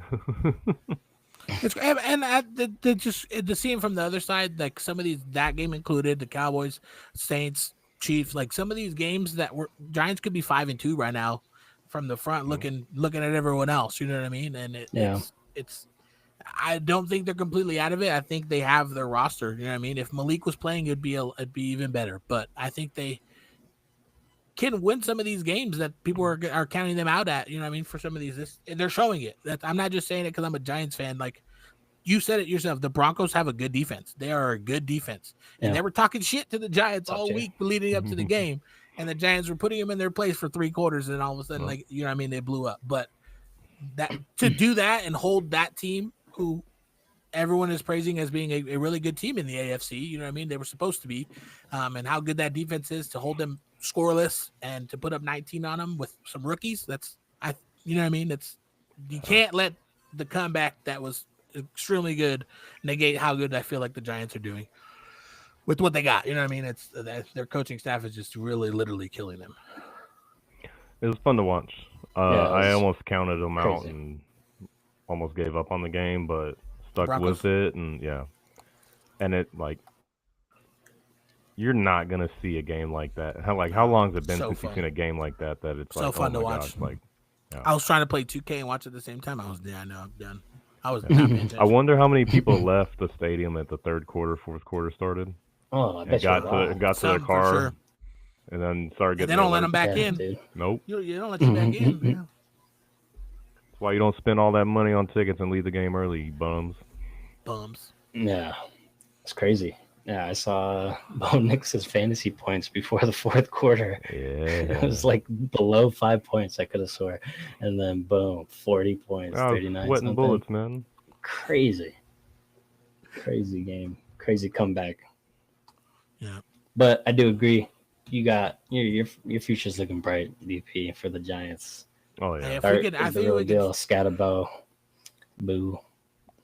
It's and to see him from the other side, like some of these that game included, the Cowboys, Saints, Chiefs, like some of these games that were Giants could be 5-2 right now from the front, looking at everyone else. You know what I mean? And it's I don't think they're completely out of it. I think they have their roster. You know what I mean? If Malik was playing, it'd be even better. But I think they can win some of these games that people are counting them out at. You know what I mean? For some of these, they're showing it. I'm not just saying it because I'm a Giants fan. Like you said it yourself, the Broncos have a good defense. They are a good defense, and Yeah. they were talking shit to the Giants all Okay. week leading up to the game, and the Giants were putting them in their place for 3 quarters, and all of a sudden, like you know what I mean, they blew up. But that to do that and hold that team who everyone is praising as being a really good team in the AFC. You know what I mean? They were supposed to be, and how good that defense is to hold them scoreless and to put up 19 on them with some rookies. You know what I mean? You can't let the comeback that was extremely good negate how good I feel like the Giants are doing with what they got. You know what I mean? It's their coaching staff is just really literally killing them. It was fun to watch. I was almost counted them out crazy. and almost gave up on the game, but stuck Broncos? with it, and and it like you're not gonna see a game like that. How long has it been So since fun. you've seen a game like that? That it's So like fun oh to my watch. gosh, like I was trying to play 2K and watch at the same time. I know I'm done. I was not paying attention. I wonder how many people left the stadium at the third quarter, fourth quarter started, Oh, I and bet you got a lot. to got to their Some, for car, sure. and then started And getting. they the don't let alert. them back Yeah, in. dude. Nope. You don't let you back in. Yeah. That's why you don't spend all that money on tickets and leave the game early, you bums. Bums. Yeah, it's crazy. Yeah, I saw Bo Nix's fantasy points before the fourth quarter. It Yeah. was like below 5 points, I could have swore. And then boom, 40 points, I was 39 sweating something. bullets, man. Crazy game, crazy comeback. Yeah. But I do agree. You got your future's looking bright, VP, for the Giants. Oh yeah. Hey, if Dart we could, I is the think real we deal. could. Scatterbo, boo.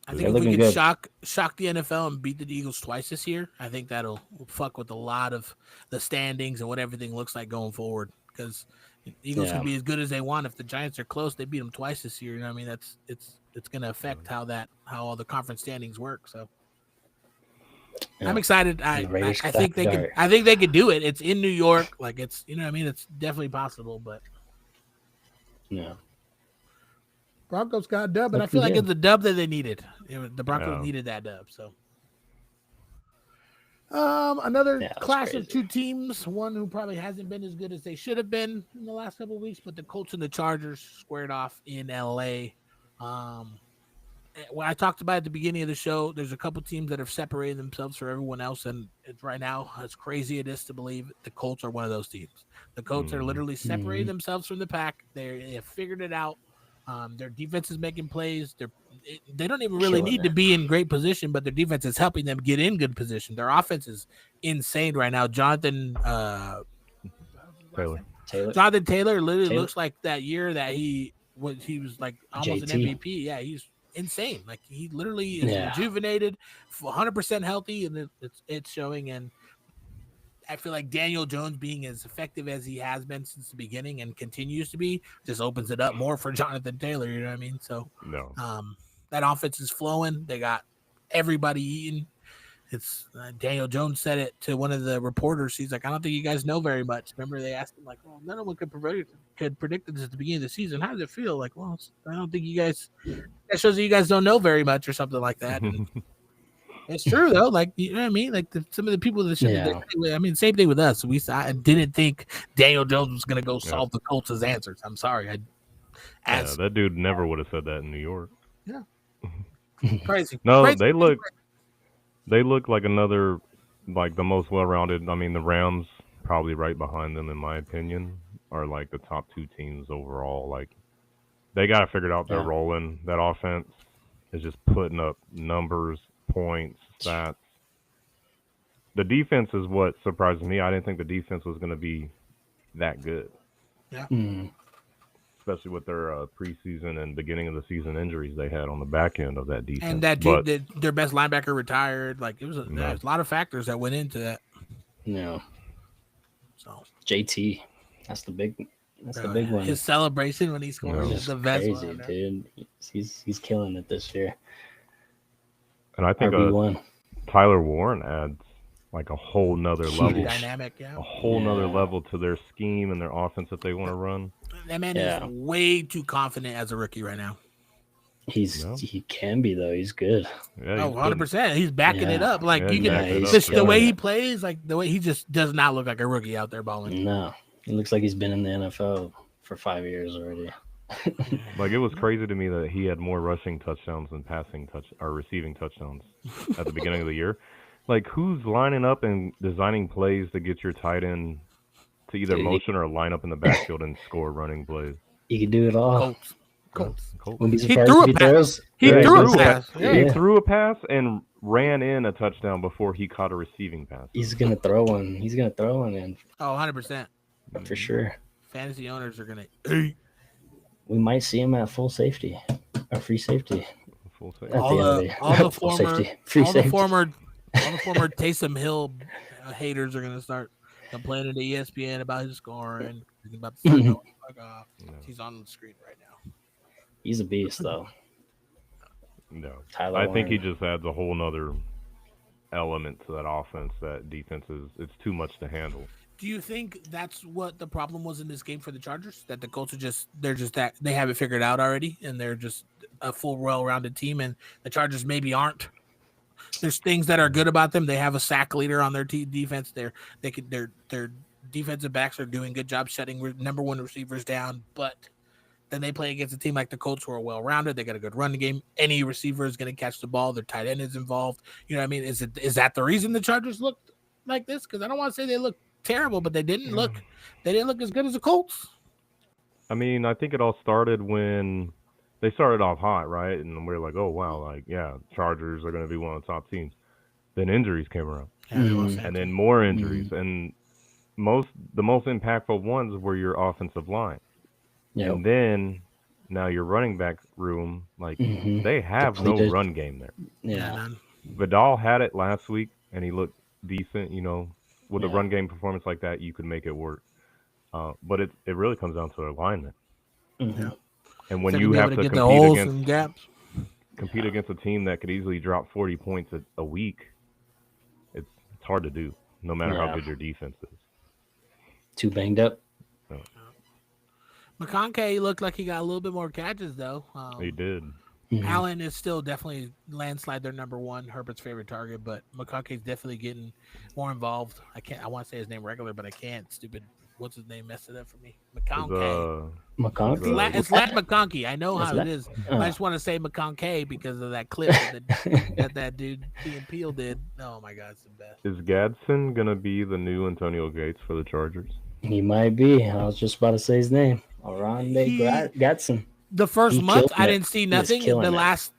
I They're think if we looking could good. shock the NFL and beat the Eagles twice this year, I think that'll fuck with a lot of the standings and what everything looks like going forward. Because the Eagles Yeah. can be as good as they want. If the Giants are close, they beat them twice this year. You know what I mean? It's going to affect how all the conference standings work. So Yeah. I'm excited. And the Raiders I think they clapped could. Dart. I think they could do it. It's in New York. Like it's you know what I mean. It's definitely possible. But Yeah. Broncos got a dub, but I Looking feel like good. it's the dub that they needed. The Broncos Yeah. needed that dub. So. Another Yeah, that's clash of crazy. two teams. One who probably hasn't been as good as they should have been in the last couple of weeks, But the Colts and the Chargers squared off in LA. When I talked about at the beginning of the show, there's a couple teams that have separated themselves from everyone else, and right now, as crazy it is to believe, the Colts are one of those teams. The Colts are literally separating themselves from the pack. They have figured it out. Their defense is making plays. They don't even really Killing need to it. be in great position, but their defense is helping them get in good position. Their offense is insane right now. Jonathan Taylor. Taylor literally Taylor. looks like that year that he was like almost an JT. MVP. Yeah, he's insane. Like he literally is Yeah. rejuvenated, 100% healthy, and it's showing. And I feel like Daniel Jones being as effective as he has been since the beginning and continues to be just opens it up more for Jonathan Taylor. You know what I mean? So No. that offense is flowing. They got everybody eating. It's Daniel Jones said it to one of the reporters. He's like, I don't think you guys know very much. Remember, they asked him like, "Well, none of one could predict this at the beginning of the season. How does it feel?" Like, well, I don't think you guys. That shows that you guys don't know very much, or something like that. And it's true though. Like, you know what I mean? Like some of the people that should. Yeah. I mean, same thing with us. I didn't think Daniel Jones was going to go solve the Colts' answers. I'm sorry. Yeah, that dude never would have said that in New York. Crazy. No, Crazy. they look like another, like the most well-rounded. I mean, the Rams probably right behind them, in my opinion, are like the top two teams overall. Like they got it figured out. They're Yeah. rolling. That offense is just putting up numbers, points, stats. The defense is what surprised me. I didn't think the defense was going to be that good, especially with their preseason and beginning of the season injuries they had on the back end of that defense. And that But- dude, their best linebacker retired. Like there was a lot of factors that went into that. No. So JT. That's the big one. his celebration when he scored Yeah. is the best Crazy, one. dude. He's killing it this year. And I think RB1. Tyler Warren adds like a whole nother level, Huge. Dynamic, yeah. a whole nother Yeah. level to their scheme and their offense that they want to run. That man Yeah. is way too confident as a rookie right now. Yeah. He can be though. He's good. Yeah, Oh, 100%. He's backing it Yeah. up. Like Yeah, you he's can backing it up. just the killing way he it. plays, like the way he just does not look like a rookie out there balling. No, he looks like he's been in the NFL for 5 years already. Like it was crazy to me that he had more rushing touchdowns than receiving touchdowns at the beginning of the year. Like who's lining up and designing plays to get your tight end to either Dude, motion or line up in the backfield and score running plays? He can do it all. Colts. Colts. Wouldn't be He surprised threw if a pass. throws. He Yeah, threw a threw a pass. Yeah. He threw a pass and ran in a touchdown before he caught a receiving pass. He's gonna throw one. He's gonna throw one in Oh, 100%. for sure. Fantasy owners are going to We might see him at full safety or free safety. Full safety. At all the end of the, the- all the full former safety. Free all the safety. former Taysom Hill haters are going to start complaining to ESPN about his scoring. He's about to start going fuck off. No. He's on the screen right now. He's a beast though. No. Tyler I think he Warren. just adds a whole nother element to that offense that defense it's too much to handle. Do you think that's what the problem was in this game for the Chargers? That the Colts they're just that they have it figured out already, and they're just a full, well-rounded team, and the Chargers maybe aren't. There's things that are good about them. They have a sack leader on their defense. Their defensive backs are doing good job shutting number one receivers down, but then they play against a team like the Colts who are well-rounded. They got a good run game. Any receiver is going to catch the ball. Their tight end is involved. You know what I mean? Is that the reason the Chargers looked like this? Because I don't want to say they look terrible, but they didn't look as good as the Colts. I mean, I think it all started when they started off hot, right? And we are like, oh wow, like yeah, Chargers are going to be one of the top teams. Then injuries came around, and then more injuries, and the most impactful ones were your offensive line. Yep. And then now your running back room, like they have Depleted. no run game there. Yeah. man. Vidal had it last week, and he looked decent. You know, with a Yeah. run game performance like that, you could make it work. But it really comes down to alignment. Mhm. And when They're you gonna be have able to get the holes compete and gaps. against a team that could easily drop 40 points a week, it's hard to do, no matter how Yeah. good your defense is. Too banged up. McConkey looked like he got a little bit more catches though. They did. Mhm. Allen is still definitely landslide their number one, Herbert's favorite target, but McConkey's definitely getting more involved. I want to say his name regular, but I can't. Stupid. What's his name? Messed it up for me. McConkey. McConkey. It's Lat McConkey. I know It's how Lat- it is. Oh. I just want to say McConkey because of that clip that dude Key and Peele did. Oh my God, it's the best. Is Gadsden gonna be the new Antonio Gates for the Chargers? He might be. I was just about to say his name. Oronde Gatson. The first He month, killed I it. didn't see He was nothing. killing The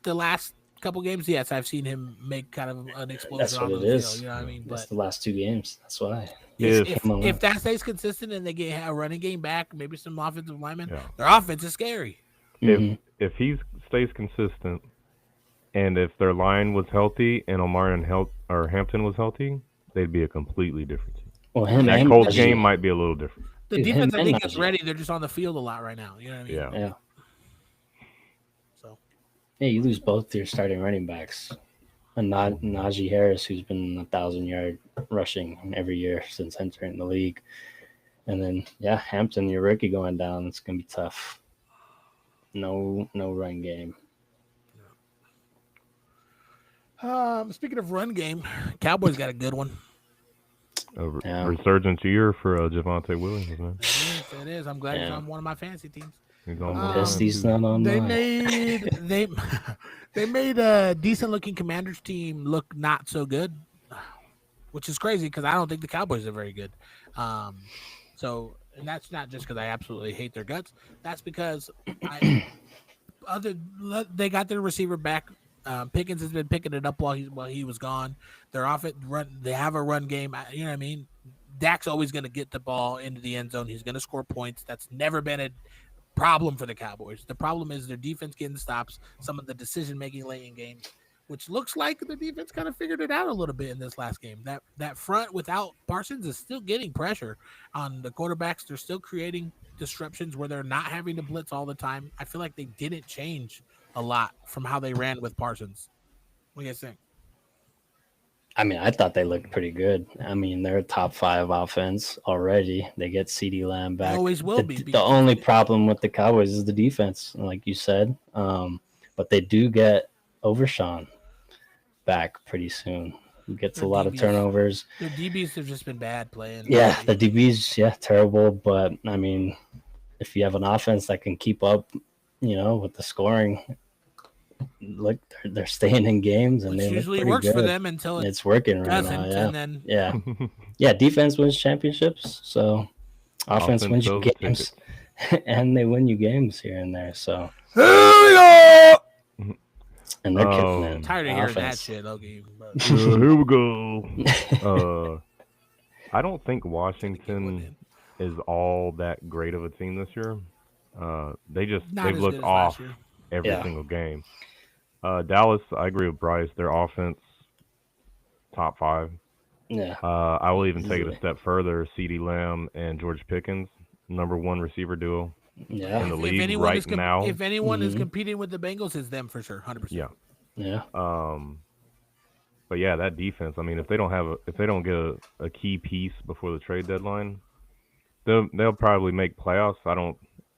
it. last couple games, yes, I've seen him make kind of an explosion That's what on it the is. field. You know what I mean? That's But the last 2 games. That's why. if that stays consistent and they get a running game back, maybe some offensive linemen, Yeah. their offense is scary. Mhm. If he stays consistent, and if their line was healthy and Omar and Hampton was healthy, they'd be a completely different team. Well, him That and Colts Najee. game might be a little different. The Dude, defense, him I think, and is Najee. ready. They're just on the field a lot right now. You know what I mean? Yeah. Yeah. So Yeah, you lose both your starting running backs. And Najee Harris, who's been 1,000-yard rushing every year since entering the league. And then, Hampton, your rookie going down. It's going to be tough. No run game. speaking of run game, Cowboys got a good one. Yeah. Resurgence year for Javonte Williams, man. It is. I'm glad he's Yeah. on one of my fantasy teams. He's on Um, the Pissed line, he's too. not on They mine. they made a decent looking Commanders team look not so good, which is crazy because I don't think the Cowboys are very good. So and that's not just because I absolutely hate their guts. That's because they got their receiver back. Pickens has been picking it up while he was gone. Their offense they have a run game. You know what I mean? Dak's always going to get the ball into the end zone. He's going to score points. That's never been a problem for the Cowboys. The problem is their defense getting stops, some of the decision making late in games, which looks like the defense kind of figured it out a little bit in this last game. That front without Parsons is still getting pressure on the quarterbacks. They're still creating disruptions where they're not having to blitz all the time. I feel like they didn't change a lot from how they ran with Parsons. What do you guys think? I mean, I thought they looked pretty good. I mean, they're a top 5 offense already. They get CeeDee Lamb back. They always will be. The only problem with the Cowboys is the defense, like you said. But they do get Overshawn back pretty soon. He gets Their a lot of DBs. turnovers. Their DBs have just been bad playing. Yeah, the DBs, terrible. But, I mean, if you have an offense that can keep up, with the scoring, look, they're staying in games. And which they look usually pretty works for good. them until it It's working right doesn't. now, yeah. And then Yeah. Yeah, defense wins championships. So offense Offense wins you sells the games. and they win you games here and there. So, Here we go. and they're kicking it. Tired of hearing that Offense. shit, Loki. Here we go. I don't think Washington is all that great of a team this year. They've Not as looked good as off last year. every Yeah. single game. Dallas, I agree with Bryce. Their offense, top 5. Yeah. I will even take it Easily. a step further. CeeDee Lamb and George Pickens, number 1 receiver duo Yeah. in the If league anyone right is now. if anyone is Mhm. competing with the Bengals, it's them for sure, 100%. Yeah. Yeah. But yeah, that defense. I mean, if they don't get a key piece before the trade deadline, they'll probably make playoffs.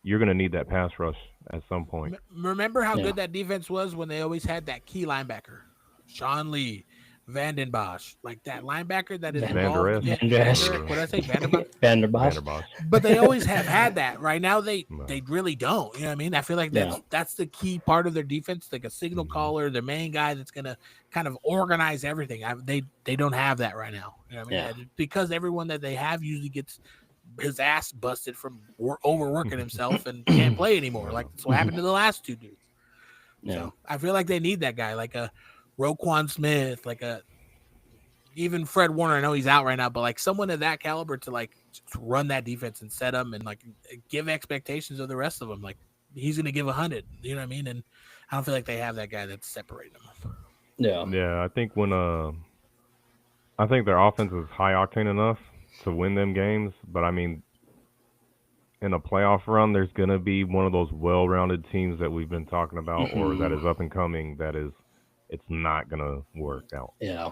You're gonna need that pass rush at some point. Remember how Yeah. good that defense was when they always had that key linebacker, Sean Lee, Vanden Bosch, like that linebacker that is Van involved. Der Esch. Yeah, Van Der Esch. what did I say? Vanderbilt. Vanderbosch. Vanderbosch. But they always have had that. Right now, they No. really don't. You know what I mean? I feel like Yeah. that's the key part of their defense, like a signal caller, their main guy that's gonna kind of organize everything. They don't have that right now. You know what I mean? Yeah. And because everyone that they have usually gets his ass busted from overworking himself and can't play anymore. Like that's what happened to the last 2 dudes. Yeah. So I feel like they need that guy, like a Roquan Smith, like even Fred Warner. I know he's out right now, but like someone of that caliber to like just run that defense and set them and like give expectations of the rest of them. Like he's going to give 100. You know what I mean? And I don't feel like they have that guy that's separating them. Yeah. Yeah, I think I think their offense is high octane enough to win them games, but I mean, in a playoff run, there's gonna be one of those well-rounded teams that we've been talking about, or that is up and coming. It's not gonna work out. Yeah.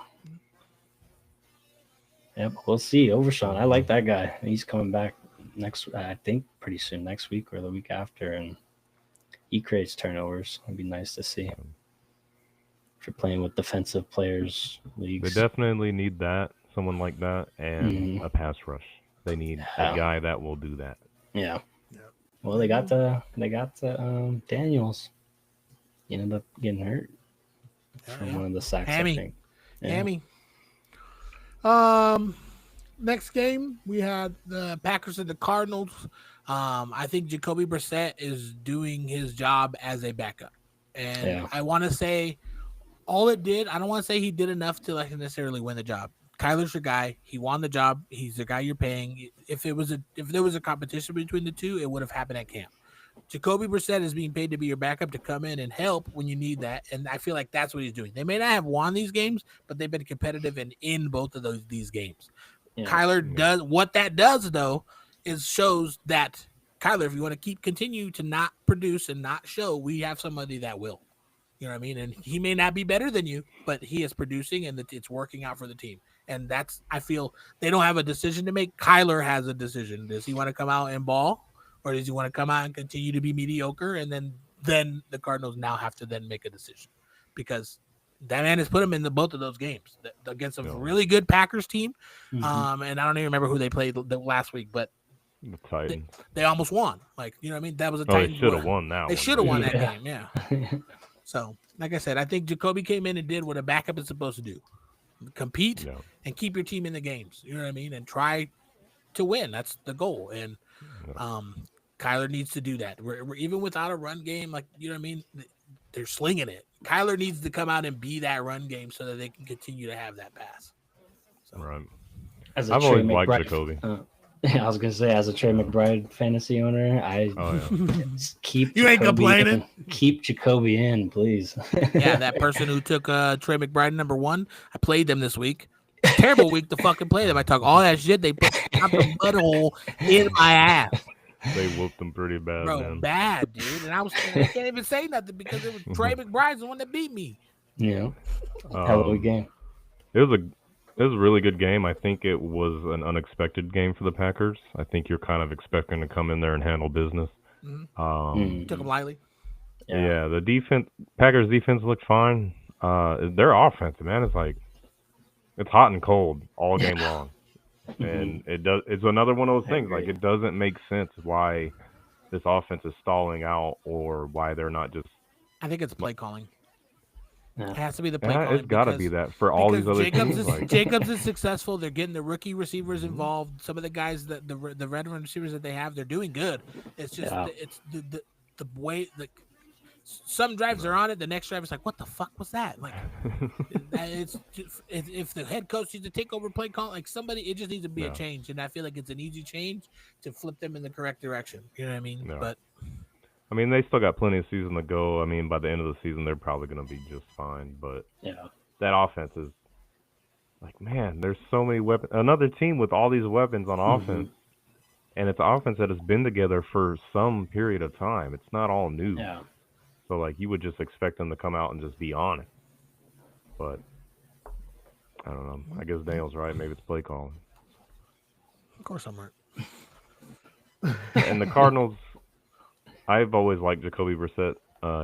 Yep. We'll see. Overshawn. I like that guy. He's coming back I think pretty soon, next week or the week after, and he creates turnovers. It'd be nice to see. If you're playing with defensive players leagues. They definitely need that, someone like that, and Mhm. a pass rush. They need Yeah. a guy that will do that. Yeah. Yep. Well, they got the Daniels. He ended up getting hurt from one of the sacks. Hammy. I think. Yeah. Hammy. Next game we had the Packers and the Cardinals. I think Jacoby Brissett is doing his job as a backup, and Yeah. I want to say all it did. I don't want to say he did enough to like necessarily win the job. Kyler's your guy. He won the job. He's the guy you're paying. If there was a competition between the two, it would have happened at camp. Jacoby Brissett is being paid to be your backup to come in and help when you need that, and I feel like that's what he's doing. They may not have won these games, but they've been competitive and in both of these games. Yeah. Kyler does what that does though is shows that Kyler, if you want to continue to not produce and not show, we have somebody that will. You know what I mean? And he may not be better than you, but he is producing and it's working out for the team. And that's, I feel they don't have a decision to make. Kyler has a decision. Does he want to come out and ball, or does he want to come out and continue to be mediocre? And then the Cardinals now have to then make a decision, because that man has put him in both of those games against a really good Packers team. Mhm. And I don't even remember who they played the last week, but The Titans. they almost won. Like, you know what I mean? That was a Oh, they Titans should have win. won that They one. should have won that Yeah. game, yeah. So, like I said, I think Jacoby came in and did what a backup is supposed to do. Compete Yeah. and keep your team in the games. You know what I mean? And try to win. That's the goal. And Kyler needs to do that. We're even without a run game, like, you know what I mean? They're slinging it. Kyler needs to come out and be that run game so that they can continue to have that pass. Right. As a I've Trey always liked McBride- Jacoby. I was gonna say, as a Trey McBride fantasy owner, I Oh yeah. keep You ain't Jacoby complaining? in. Keep Jacoby in, please. Yeah, that person who took Trey McBride #1, I played them this week. Terrible week to fucking play them. I talk all that shit. They put the butthole in my ass. They whooped them pretty bad, Bro, man. bad, dude. And I can't even say nothing because it was Trey McBride's the one that beat me. Yeah, hell of a game. It was a really good game. I think it was an unexpected game for the Packers. I think you're kind of expecting to come in there and handle business. Mm. Took them lightly. Yeah, the Packers defense looked fine. Their offense, man, it's hot and cold all game long. And it's another one of those things. Like, it doesn't make sense why this offense is stalling out, or why they're not just. I think it's play calling. It has to be the play Yeah, calling. it's got to be that for all these because other Jacobs teams. is Like, Jacobs is successful. They're getting the rookie receivers involved. Some of the guys that the veteran receivers that they have, they're doing good. It's just it's the way some drives are on it. The next drive is like, what the fuck was that? Like, it's just, if the head coach needs to take over play call, like somebody, it just needs to be a change. And I feel like it's an easy change to flip them in the correct direction. You know what I mean? Yeah. But I mean, they still got plenty of season to go. I mean, by the end of the season, they're probably going to be just fine. But that offense is like, man, there's so many weapons. Another team with all these weapons on offense, and it's an offense that has been together for some period of time. It's not all new. Yeah. So, like, you would just expect them to come out and just be on it. But, I don't know. I guess Daniel's right. Maybe it's play calling. of course I'm right. And the Cardinals, I've always liked Jacoby Brissett.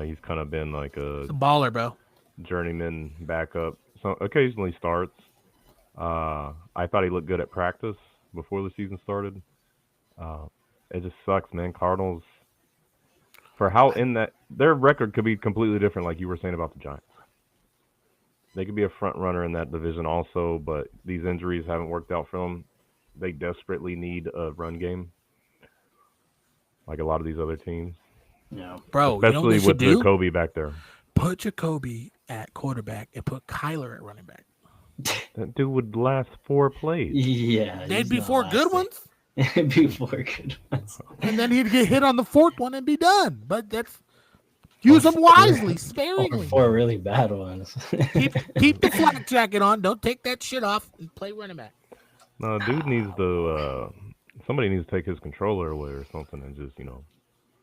He's kind of been like It's a baller, bro. journeyman backup. So occasionally starts. I thought he looked good at practice before the season started. It just sucks, man. Cardinals, for how in that their record could be completely different, like you were saying about the Giants. They could be a front runner in that division also, but these injuries haven't worked out for them. They desperately need a run game, like a lot of these other teams. Yeah. Bro, you know what Especially they should with do? Jacoby back there. Put Jacoby at quarterback and put Kyler at running back. That dude would last 4 plays. Yeah. They'd be 4 good ones, Before good ones. and then he'd get hit on the 4th one and be done. But that's use them wisely, Or sparingly. 4 really bad ones. Keep the flak jacket on. Don't take that shit off and play running back. No, dude needs to. Somebody needs to take his controller away or something and just,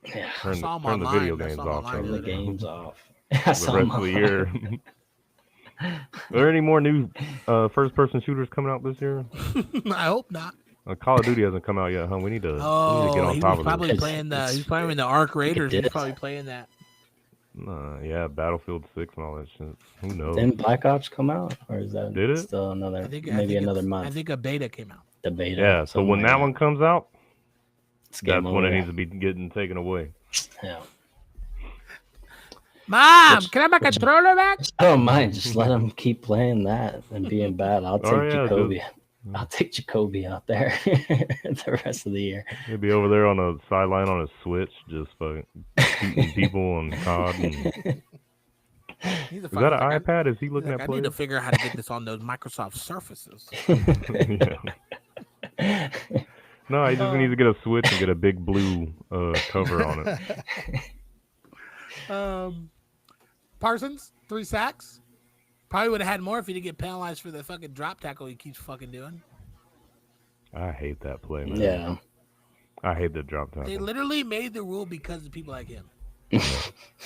Yeah. turn, saw him turn the online. video I games saw him off online for Turn the the other games off. the rest of the year. Are there any more new first-person shooters coming out this year? I hope not. Call of Duty hasn't come out yet, huh? We need to get Oh, on he top was of probably this. playing the. He's playing the Arc Raiders. He's did. probably playing that. Yeah, Battlefield 6 and all that shit. Who knows? Didn't Black Ops come out? Or is that Did it? still another, I think another it's- month? I think a beta came out. The beta. Yeah, so when something that like one comes out, it's game that's when it over. needs to be getting taken away. Yeah. Mom, Which- can I have my which- controller back? I don't mind. Just let them keep playing that and being bad. I'll take Oh, yeah, Jacoby. I'll take Jacoby out there the rest of the year. He'll be over there on the sideline on his Switch, just fucking shooting people on COD. And... He's a Is that an fucking- iPad? Is he looking Like, at I plays? need to figure out how to get this on those Microsoft Surfaces. Yeah. No, he just needs to get a Switch and get a big blue cover on it. Parsons, 3 sacks. Probably would have had more if he didn't get penalized for the fucking drop tackle he keeps fucking doing. I hate that play, man. Yeah. I hate the drop They tackle. literally made the rule because of people like him,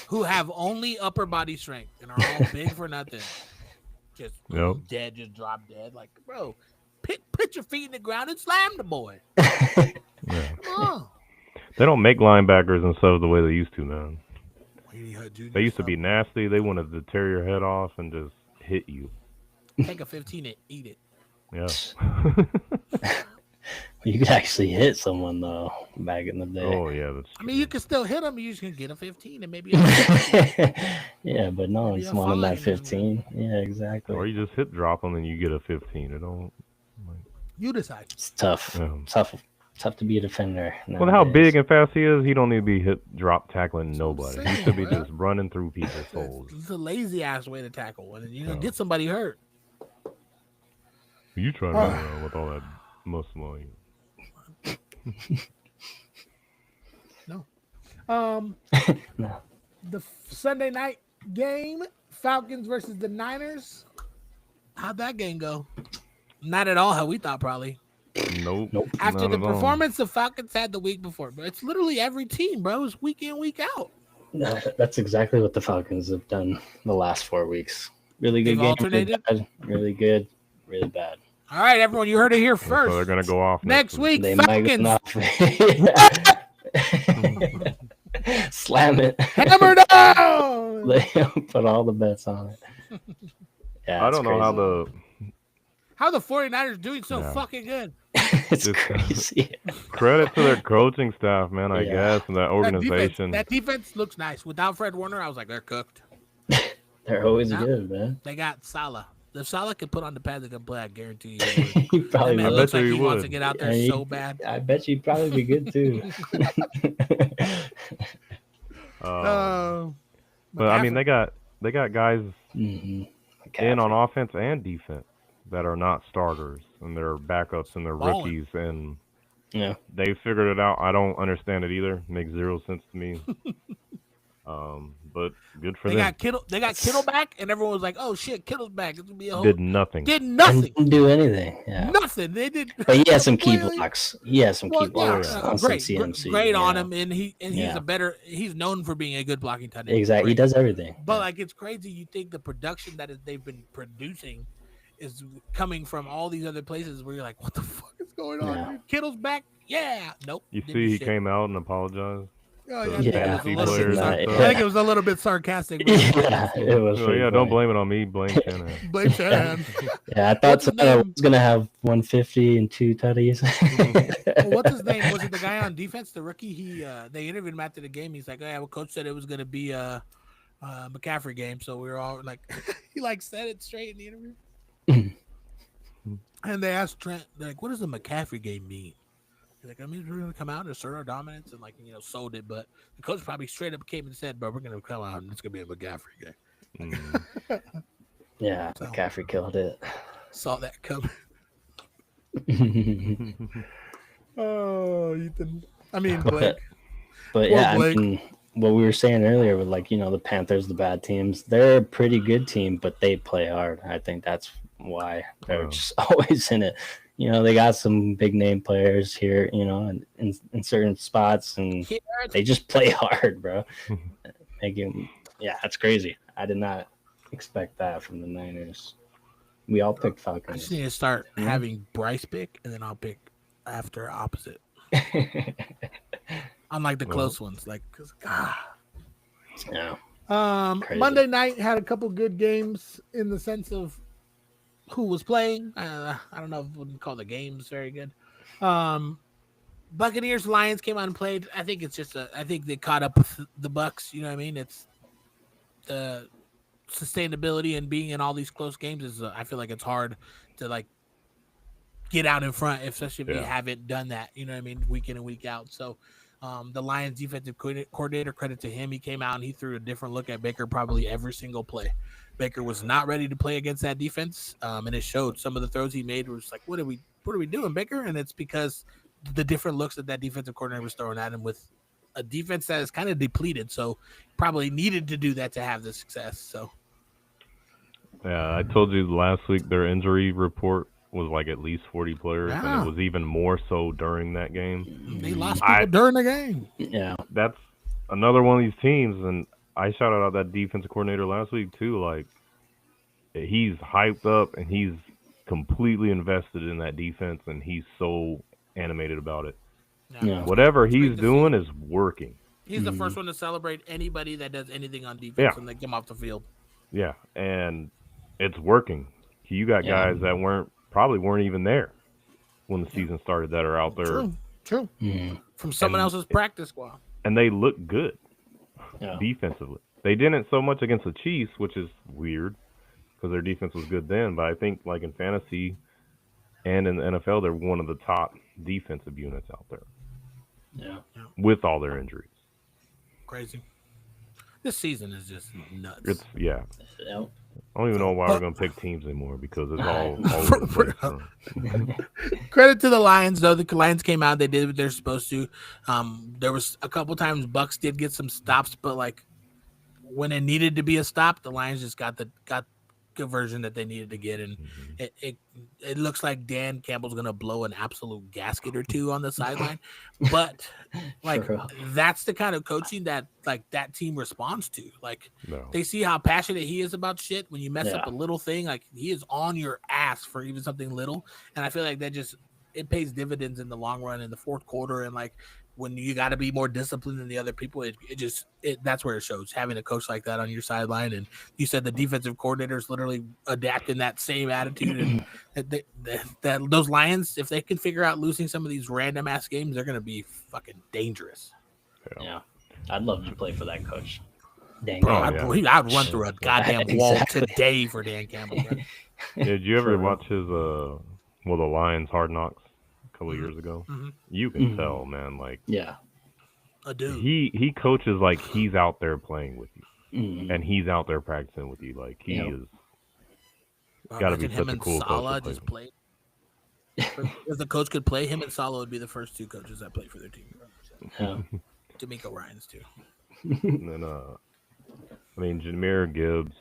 who have only upper body strength and are all big for nothing. Just Yep. dead, just drop dead. Like, bro, put your feet in the ground and slam the boy. Yeah. Oh. They don't make linebackers and stuff the way they used to, man. They used to be nasty. They wanted to tear your head off and just hit you. Take a 15 and eat it. Yeah. You could actually hit someone though back in the day. Oh, yeah. That's I mean, you can still hit him. You just can get a 15 and maybe. Yeah, but no Maybe one's a wanting that fine. 15. Yeah, exactly. Or you just hit drop them and you get a 15. It don't. You decide. It's tough. Yeah. Tough to be a defender. Well, how nowadays. big and fast he is, he don't need to be hit drop tackling nobody. He should be saying, just running through people's souls. It's a lazy ass way to tackle, and you know, Yeah. get somebody hurt. You try to run around with all that muscle on you. Um, No. the Sunday night game, Falcons versus the Niners. How'd that game go? Not at all how we thought, probably. Nope. After not the at all. performance the Falcons had the week before, but it's literally every team, bro. It's week in, week out. No, that's exactly what the Falcons have done the last 4 weeks. Really good They've game, alternated? really bad, really good, really bad. All right, everyone, you heard it here So first. they're gonna go off Next week, They might Falcons. not. Slam it. Hammer down. They put all the bets on it. Yeah, I it's don't know how crazy. How the 49ers doing so Yeah. fucking good? It's Just- crazy. credit to their coaching staff, man. I Yeah. guess and that That organization. defense looks nice. Without Fred Warner, I was like, they're cooked. They're always Yeah. good, man. They got Salah. If Salah could put on the pads and can play, I guarantee you. He probably That man I would. looks bet like you he he wants to would. get out there Yeah, so bad. I bet you'd probably be good too. But I mean, they got guys hmm in on offense and defense that are not starters, and they're backups and they're Balling. rookies, and Yeah. they figured it out. I don't understand it either. Makes zero sense to me. But good for They them. got Kittle. They got Kittle back, and everyone was like, "Oh shit, Kittle's back. It's gonna be a whole." Did nothing. Did nothing. Didn't do anything. Yeah. Nothing. They did. But he has some key completely- blocks. He has some key Well, blocks yeah, on some great, CMC. great on yeah. him, and he's Yeah. a better. He's known for being a good blocking tight end. Exactly. He Great. does everything. But like, it's crazy. You think the production that they've been producing is coming from all these other places where you're like, "What the fuck is going on? Yeah. Dude? Kittle's back? Yeah, nope." You didn't see, do he shit. came out and apologized. Oh, to yeah, the Yeah, fantasy I think it was a players little and bit- stuff. I think it was a little bit sarcastic. but- Yeah, it was. So, pretty yeah, don't funny. blame it on me. Blame Shanahan. Blake Shanahan. Yeah, I thought What's his Savannah name? was gonna have 150 and 2 tutties. Well, what's his name? Was it the guy on defense, the rookie? They interviewed him after the game. He's like, "Oh, yeah, well, coach said it was going to be a McCaffrey game," so we were all like, he like said it straight in the interview. And they asked Trent, they're like, "What does the McCaffrey game mean?" He's like, "I mean, we're going to come out and assert our dominance and sold it." But the coach probably straight up came and said, "Bro, we're going to come out and it's going to be a McCaffrey game." Mm. Yeah, So- McCaffrey killed it. Saw that coming. Oh, Ethan. I mean, Blake. But Poor yeah, Blake. I mean, what we were saying earlier with the Panthers, the bad teams, they're a pretty good team, but they play hard. I think that's why they're Wow. just always in it. They got some big name players here, in certain spots, and Here, they just play hard, bro. That's crazy. I did not expect that from the Niners. We all picked I just Falcons. need to start Mhm. having Bryce pick, and then I'll pick after opposite. Unlike the Well. close ones, because God. Yeah. Crazy. Monday night had a couple good games in the sense of Who was playing? I don't know if we would call the games very good. Buccaneers Lions came out and played. I think it's just I think they caught up with the Bucks. You know what I mean? It's the sustainability and being in all these close games is. I feel like it's hard to get out in front, especially if you Yeah. haven't done that. You know what I mean? Week in and week out. So. The Lions defensive coordinator, credit to him, he came out and he threw a different look at Baker probably every single play. Baker was not ready to play against that defense, and it showed. Some of the throws he made was like, what are we doing, Baker? And it's because the different looks that defensive coordinator was throwing at him with a defense that is kind of depleted. So probably needed to do that to have the success. So Yeah, I told you last week their injury report was like at least 40 players, Yeah. and it was even more so during that game. they lost people I- during the game. Yeah. That's another one of these teams, and I shouted out that defensive coordinator last week too. Like, he's hyped up and he's completely invested in that defense, and he's so animated about it. Yeah. Whatever It's great he's to see. doing is working. He's the first one to celebrate anybody that does anything on defense Yeah. when they come off the field. Yeah, and it's working. You got Yeah. guys that probably weren't even there when the season started that are out there, True. Mhm. From someone And else's practice squad. and they look good Yeah. defensively. They didn't so much against the Chiefs, which is weird because their defense was good then. But I think like in fantasy and in the NFL, they're one of the top defensive units out there Yeah. with all their injuries. Crazy. This season is just nuts. It's yeah. Yeah. I don't even know why we're gonna pick teams anymore because it's all over the place. So. Credit to the Lions, though. The Lions came out, they did what they're supposed to. There was a couple times Bucks did get some stops, but when it needed to be a stop, the Lions just got the conversion that they needed to get, and it looks like Dan Campbell's gonna blow an absolute gasket or two on the sideline. But For real. that's the kind of coaching that that team responds to. No. They see how passionate he is about shit. When you mess up Yeah. a little thing, he is on your ass for even something little. And I feel like it pays dividends in the long run in the fourth quarter. And when you got to be more disciplined than the other people, that's where it shows, having a coach like that on your sideline. And you said the defensive coordinators literally adapting that same attitude. And that those Lions, if they can figure out losing some of these random ass games, they're going to be fucking dangerous. Yeah. I'd love to play for that coach. Dan Bro, Campbell. I'd run through a goddamn wall Exactly. today for Dan Campbell. Bro. Did you ever For real. watch his the Lions Hard Knocks a couple Mhm. years ago? Mhm. You can Mhm. tell, man. Like Yeah. A dude. he coaches like he's out there playing with you, Mhm. and he's out there practicing with you. Like he Yep. is. I gotta be reckon such him a and cool coach to Salah play just with. played. If the coach could play, him and Salah would be the first two coaches that played for their team. Yeah. D'Amico Ryans too. And then I mean Jameer Gibbs,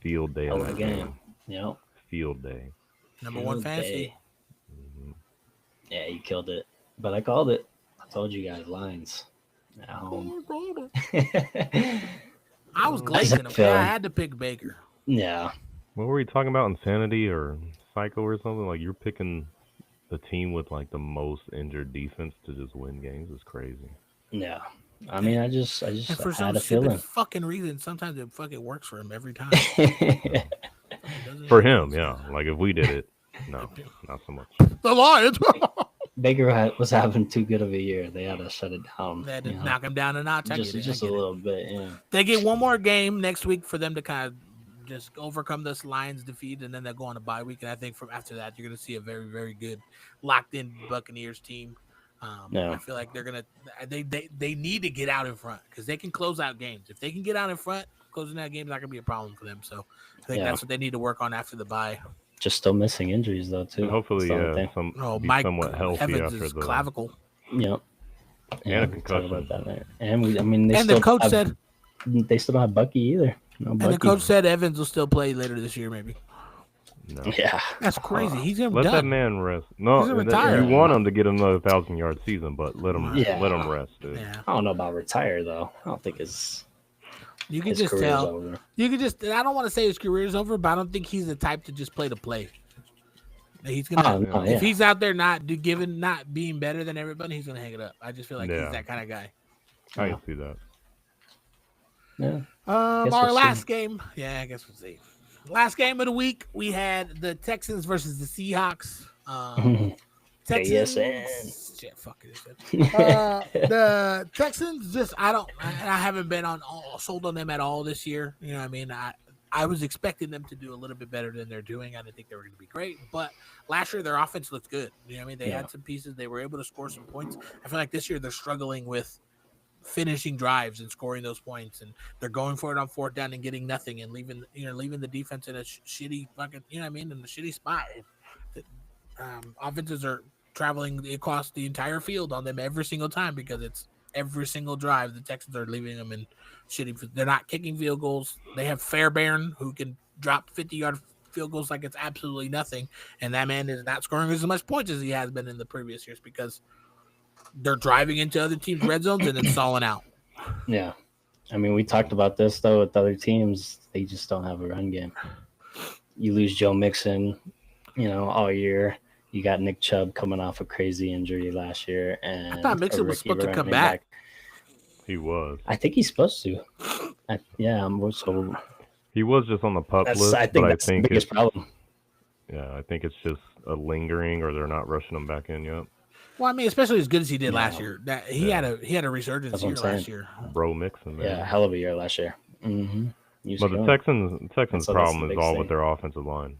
field day Hell in of a that game. game. Yep. Field day. Number one Field fantasy. day. Mhm. Yeah, he killed it. But I called it. I told you guys, Lions. At home. I was I glazing him. feel I him. had to pick Baker. Yeah. What were you talking about? Insanity or psycho or something? Like you're picking the team with like the most injured defense to just win games is crazy. Yeah. I mean, I just And for some had a stupid feeling. fucking reason, sometimes it fucking works for him every time. For him, yeah. Like if we did it, no, not so much. The Lions. Baker was having too good of a year. They had to shut it down. They had to you know? knock him down a notch. I Just get it, just I a get it. little bit, yeah. They get one more game next week for them to kind of just overcome this Lions defeat, and then they'll go on a bye week. And I think from after that, you're going to see a very, very good locked-in Buccaneers team. Yeah. I feel like they're gonna they need to get out in front because they can close out games. If they can get out in front, closing out games not gonna be a problem for them. So I think Yeah. that's what they need to work on after the bye. Just still missing injuries though too. And hopefully, That's the only yeah, thing. Oh, be Mike somewhat healthy Evans after is the clavicle. Yep. Yeah, a we talked concussion. about that. Right? And we, I mean, they And still the coach have, said, they still don't have Bucky either. No and Bucky. the coach said Evans will still play later this year. Maybe No. Yeah. that's crazy. He's gonna be Let that done. man rest. No, He's gonna and then retire. you want him to get another 1,000-yard season, but let him Yeah. let him rest, dude. Yeah, I don't know about retire though. I don't think his you can his just career's tell. over. You can just. I don't want to say his career's over, but I don't think he's the type to just play to play. He's gonna. Oh, no, If yeah. he's out there not being better than everybody, he's gonna hang it up. I just feel like Yeah. he's that kind of guy. I can see that. Yeah. Our we'll last see. game. Yeah, I guess we'll see. Last game of the week, we had the Texans versus the Seahawks. Texans. JSN. Shit, fuck it. The Texans just I haven't been sold on them at all this year. You know what I mean? I was expecting them to do a little bit better than they're doing. I didn't think they were going to be great, but last year their offense looked good. You know what I mean? They had some pieces. They were able to score some points. I feel like this year they're struggling with finishing drives and scoring those points, and they're going for it on fourth down and getting nothing and leaving the defense in a shitty fucking, you know what I mean, in a shitty spot. Offenses are traveling across the entire field on them every single time because it's every single drive the Texans are leaving them in shitty. They're not kicking field goals. They have Fairbairn who can drop 50-yard field goals like it's absolutely nothing, and that man is not scoring as much points as he has been in the previous years because they're driving into other teams' red zones and then stalling out. Yeah. I mean, we talked about this though with other teams. They just don't have a run game. You lose Joe Mixon, all year. You got Nick Chubb coming off a crazy injury last year, and I thought Mixon a was rookie supposed to come running back. He was. I think he's supposed to. He was just on the pup list, I think but that's I think the biggest it's, problem. yeah, I think it's just a lingering, or they're not rushing him back in yet. Well, I mean, especially as good as he did last Yeah. year. That he had a resurgence That's what year I'm last saying. year. Bro Mixon, man. Yeah, hell of a year last year. Mm-hmm. But the Texans' So that's problem the is big all thing. with their offensive line.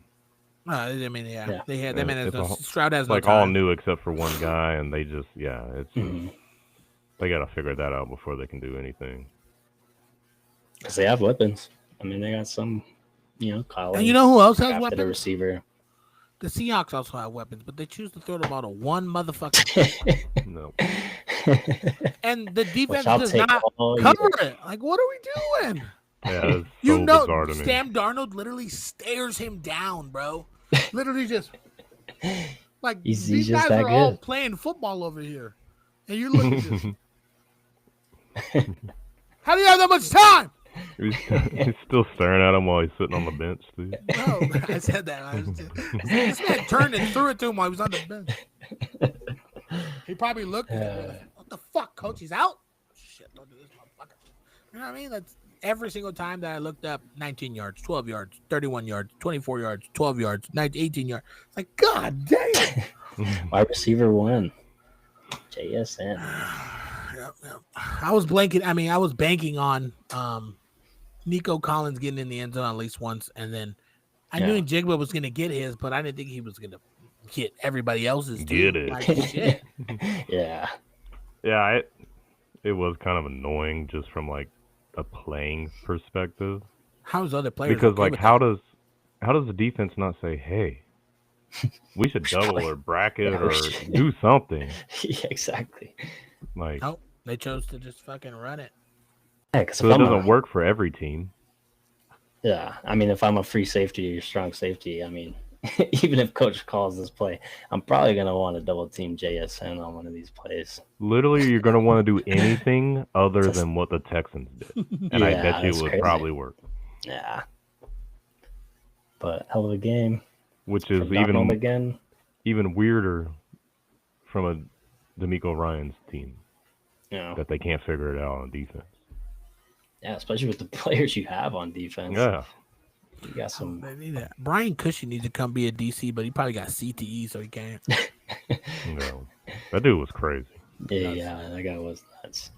I mean, yeah. Yeah. They had Yeah, that man. it's a- Stroud has It's no like all time. new except for one guy, and they just it's just, Mhm. they got to figure that out before they can do anything. Because they have weapons. I mean, they got some, Kyle. And you know who else has drafted a weapons? receiver. The Seahawks also have weapons, but they choose to throw the ball to one motherfucker. No, And the defense I'll does take not all cover it. Like, what are we doing? yeah, it's so bizarre to me. Sam Darnold literally stares him down, bro. Literally just like He's these just guys that are all good. playing football over here, and you look at this. How do you have that much time? he's still staring at him while he's sitting on the bench, dude. No, I said that. This man turned and threw it to him while he was on the bench. He probably looked at him like, what the fuck, coach? He's out? Shit, don't do this, motherfucker. You know what I mean? That's every single time that I looked up 19 yards, 12 yards, 31 yards, 24 yards, 12 yards, 18 yards. It's like, God damn. Wide receiver 1. JSN. Yep. I was blanking. I mean, I was banking on Nico Collins getting in the end zone at least once, and then I Yeah. knew Jigba was gonna get his, but I didn't think he was gonna get everybody else's. Get too. it. Like, shit. Yeah. Yeah, it was kind of annoying just from like a playing perspective. How's other players? Because okay like with how that? does the defense not say, hey, we should double probably- or bracket Yeah, we or should. do something? Yeah, exactly. Like Nope, they chose to just fucking run it. Yeah, because so it doesn't work for every team. Yeah, I mean, if I'm a free safety or strong safety, I mean, even if coach calls this play, I'm probably gonna want to double team JSN on one of these plays. Literally you're gonna want to do anything other Just- than what the Texans did. And I Yeah, bet you it that's would crazy. probably work. Yeah, but hell of a game. Which is For Donald even again. even weirder from a D'Amico Ryan's team Yeah, that they can't figure it out on defense. yeah, especially with the players you have on defense. Yeah. You got some. They need that. Brian Cushing needs to come be a DC, but he probably got CTE, so he can't. No. That dude was crazy. Yeah, that guy was nuts.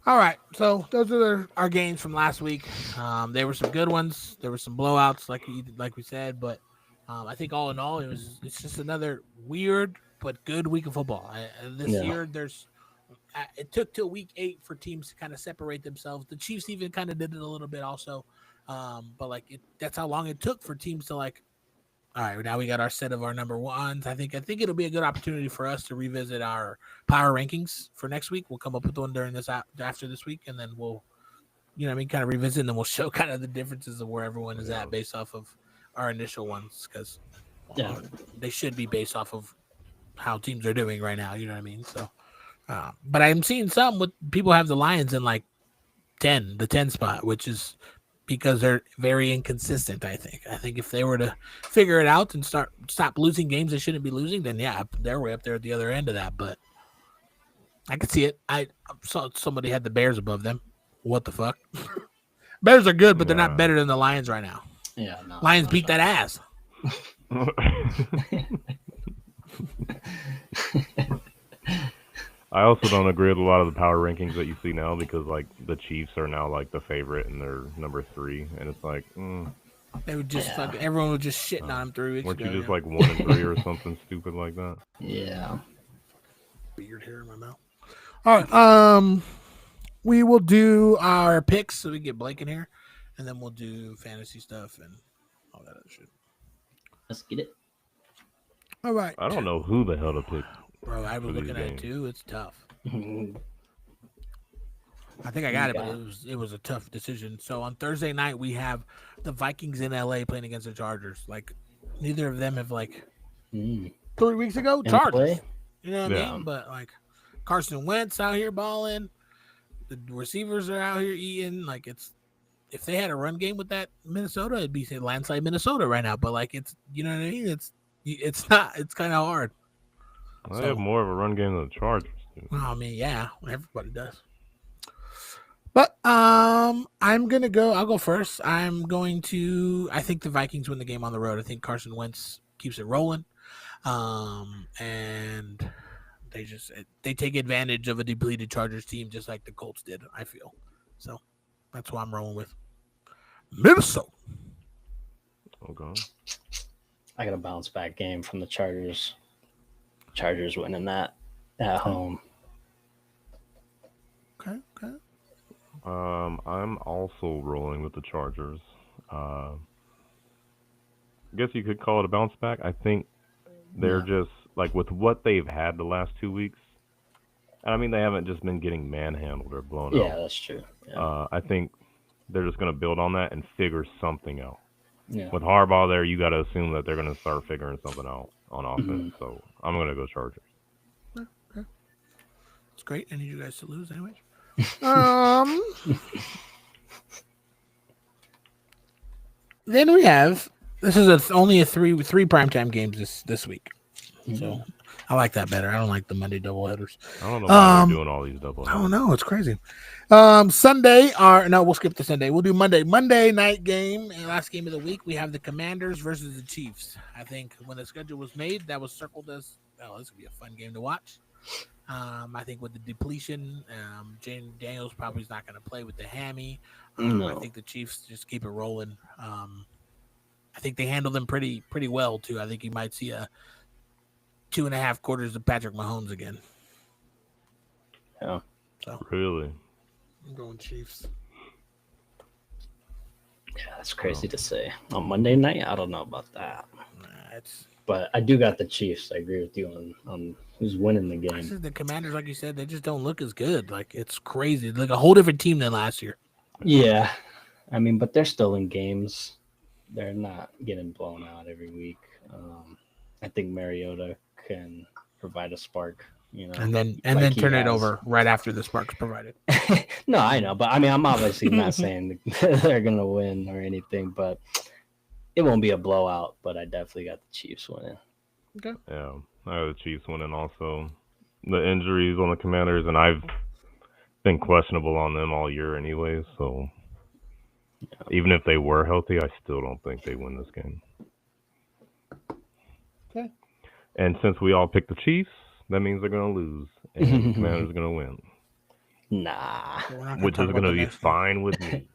All right, so those are our games from last week. There were some good ones. There were some blowouts, like we said, but I think all in all, it's just another weird but good week of football. This Yeah. year, it took till week 8 for teams to kind of separate themselves. The Chiefs even kind of did it a little bit also, but like that's how long it took for teams to like. All right, now we got our set of our number ones. I think it'll be a good opportunity for us to revisit our power rankings for next week. We'll come up with one during this after this week, and then we'll, kind of revisit, and then we'll show kind of the differences of where everyone is at based off of our initial ones, because Yeah. they should be based off of how teams are doing right now. You know what I mean? So, but I'm seeing some with people have the Lions in like the 10 spot, which is because they're very inconsistent. I think if they were to figure it out and stop losing games they shouldn't be losing, then yeah, they're way up there at the other end of that. But I could see it. I saw somebody had the Bears above them. What the fuck? Bears are good, but they're not Nah. better than the Lions right now. Yeah, no, Lions no, beat no. that ass. I also don't agree with a lot of the power rankings that you see now because like the Chiefs are now like the favorite and they're number 3, and it's like, They would just Yeah. everyone was just shitting on them 3 weeks weren't ago. you just yeah. like 1 and 3 or something stupid like that? Yeah. Beard hair in my mouth. All right. We will do our picks so we get Blake in here, and then we'll do fantasy stuff and all that other shit. Let's get it. All right. I don't know who the hell to pick. Bro, I was for these looking at it games. too. It's tough. Yeah. I think I got it, but it was a tough decision. So on Thursday night we have the Vikings in LA playing against the Chargers. Like neither of them have like 3 weeks ago. In Chargers. play? You know what I Yeah. mean? But like Carson Wentz out here balling. The receivers are out here eating. Like if they had a run game with that Minnesota, it'd be say landslide Minnesota right now. But like it's you know what I mean? It's not. It's kind of hard. I So- have more of a run game than the Chargers. Dude. Well, I mean, yeah, everybody does. But I'm gonna go. I'll go first. I think the Vikings win the game on the road. I think Carson Wentz keeps it rolling, and they take advantage of a depleted Chargers team just like the Colts did. I feel so. That's why I'm rolling with Minnesota. Okay. I got a bounce back game from the Chargers. Chargers winning that at home. Okay. I'm also rolling with the Chargers. I guess you could call it a bounce back. I think they're just like with what they've had the last 2 weeks. And I mean, they haven't just been getting manhandled or blown Yeah, out. that's true. Yeah. I think they're just going to build on that and figure something out. Yeah. With Harbaugh there, you got to assume that they're going to start figuring something out on offense. So I'm going to go Chargers. It's great. I need you guys to lose anyway. Then we have only three primetime games this week. So I like that better. I don't like the Monday doubleheaders. I don't know why they're doing all these double. I don't know. It's crazy. Sunday we'll skip the Sunday. We'll do Monday. Monday night game and last game of the week. We have the Commanders versus the Chiefs. I think when the schedule was made, that was circled as, this would be a fun game to watch. I think with the depletion, Jane Daniels probably is not going to play with the hammy. I No. think the Chiefs just keep it rolling. I think they handle them pretty well too. I think you might see a 2.5 quarters of Patrick Mahomes again. Yeah. So Really? I'm going Chiefs. Yeah, that's crazy to say. On Monday night, I don't know about that. It's But I do got the Chiefs. I agree with you on who's winning the I game. said the Commanders, like you said, they just don't look as good. Like it's crazy. It's like a whole different team than last year. Yeah. I mean, but they're still in games. They're not getting blown out every week. I think Mariota can provide a spark, And then like he turn it has. over right after the sparks provided. No, I know, but I mean, I'm obviously not saying they're gonna win or anything, but it won't be a blowout. But I definitely got the Chiefs winning. Yeah, I have the Chiefs winning also. The injuries on the Commanders, and I've been questionable on them all year anyway, so even if they were healthy, I still don't think they win this game. Okay. And since we all picked the Chiefs, that means they're going to lose, and the Commanders are going to win, Nah. We're not gonna which talk is about going to the be next game. fine with me.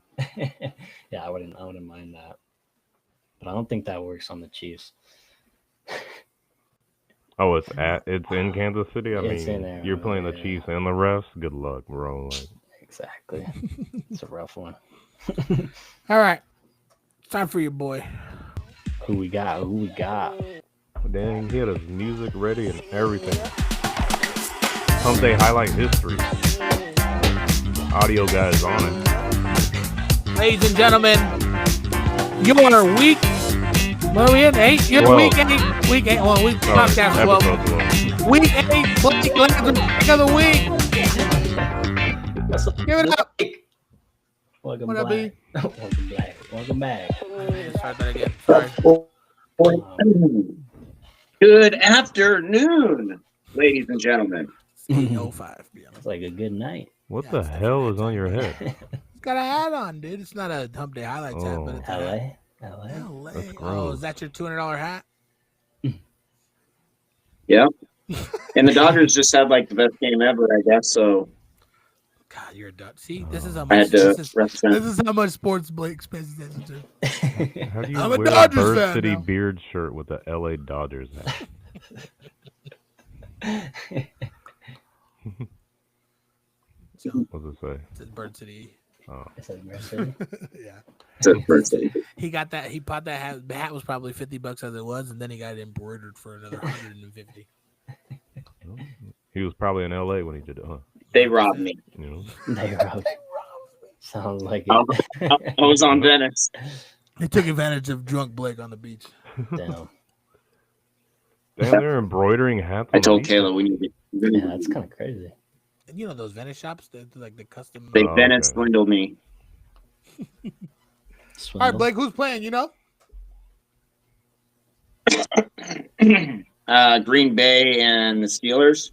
Yeah, I wouldn't mind that, but I don't think that works on the Chiefs. Oh, it's in Kansas City. I It's mean, in there, you're playing the yeah. Chiefs and the refs. Good luck, bro. Like, Exactly. It's a rough one. All right. It's time for your boy. Who we got? dang, he had his music ready and everything. Someday highlight history. Audio guy is on it. Ladies and gentlemen, your week. What are we in? 8? You're 12. week 8. Week 8. Well, week Sorry, podcast 12. episode 12. Week 8. Blake Landry pick of the week. Give it up. Welcome What up, back. Welcome back. Start that again. Sorry. Good afternoon, ladies and gentlemen. 8:05. It's like a good night. What Yeah, the it's hell is on your head? It's got a hat on, dude. It's not a Hump Day Highlights hat, but it's a hat. LA. LA. That's Oh, gross. is that your $200 hat? Yeah. And the Dodgers just had like the best game ever, I guess. So God, you're a dud. See, this is how I much. had to This represent. is how much sports Blake pays attention to. How do you I'm a wear a Dodgers Bird fan City now. beard shirt with the LA Dodgers hat? So, What's it say? it's in Bird City. Oh, It's like Mercedes. Yeah. It's a birthday. He got that. He bought that hat. The hat was probably $50 as it was, and then he got it embroidered for another 150. he was probably in LA when he did it, huh? They robbed me. You know? They robbed. Sounds like I it. was on Venice. They took advantage of drunk Blake on the beach. Damn. Damn, they're embroidering hats. I on the told beach? Kayla we need to. Yeah, that's kind of crazy. And you know those Venice shops, they're like the custom. They Oh, Venice okay. swindled me. All Swindle. right, Blake, who's playing? You know, Green Bay and the Steelers.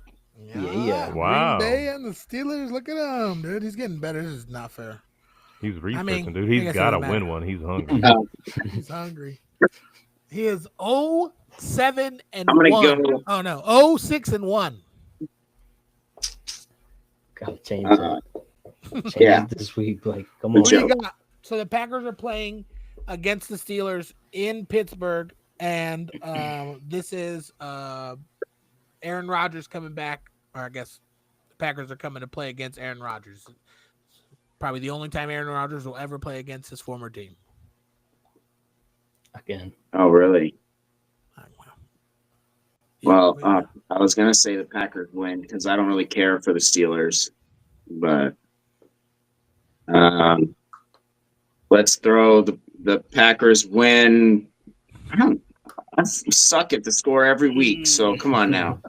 Yeah. Wow. Green Bay and the Steelers. Look at him, dude. He's getting better. This is not fair. He's researching, mean, dude. I He's guess it got to doesn't win matter. one. He's hungry. He's hungry. He is 0-7 and I'm gonna 1. go- Oh no, 0-6 and 1. Gotta change Uh, it. Change yeah. it this week. Like, come Good on. What do you joke. got? So the Packers are playing against the Steelers in Pittsburgh, and this is Aaron Rodgers coming back, or I guess the Packers are coming to play against Aaron Rodgers. Probably the only time Aaron Rodgers will ever play against his former team. Again. Oh, really? Well, Yeah, I was gonna say the Packers win because I don't really care for the Steelers, but let's throw the Packers win. I suck at the score every week, so come on now.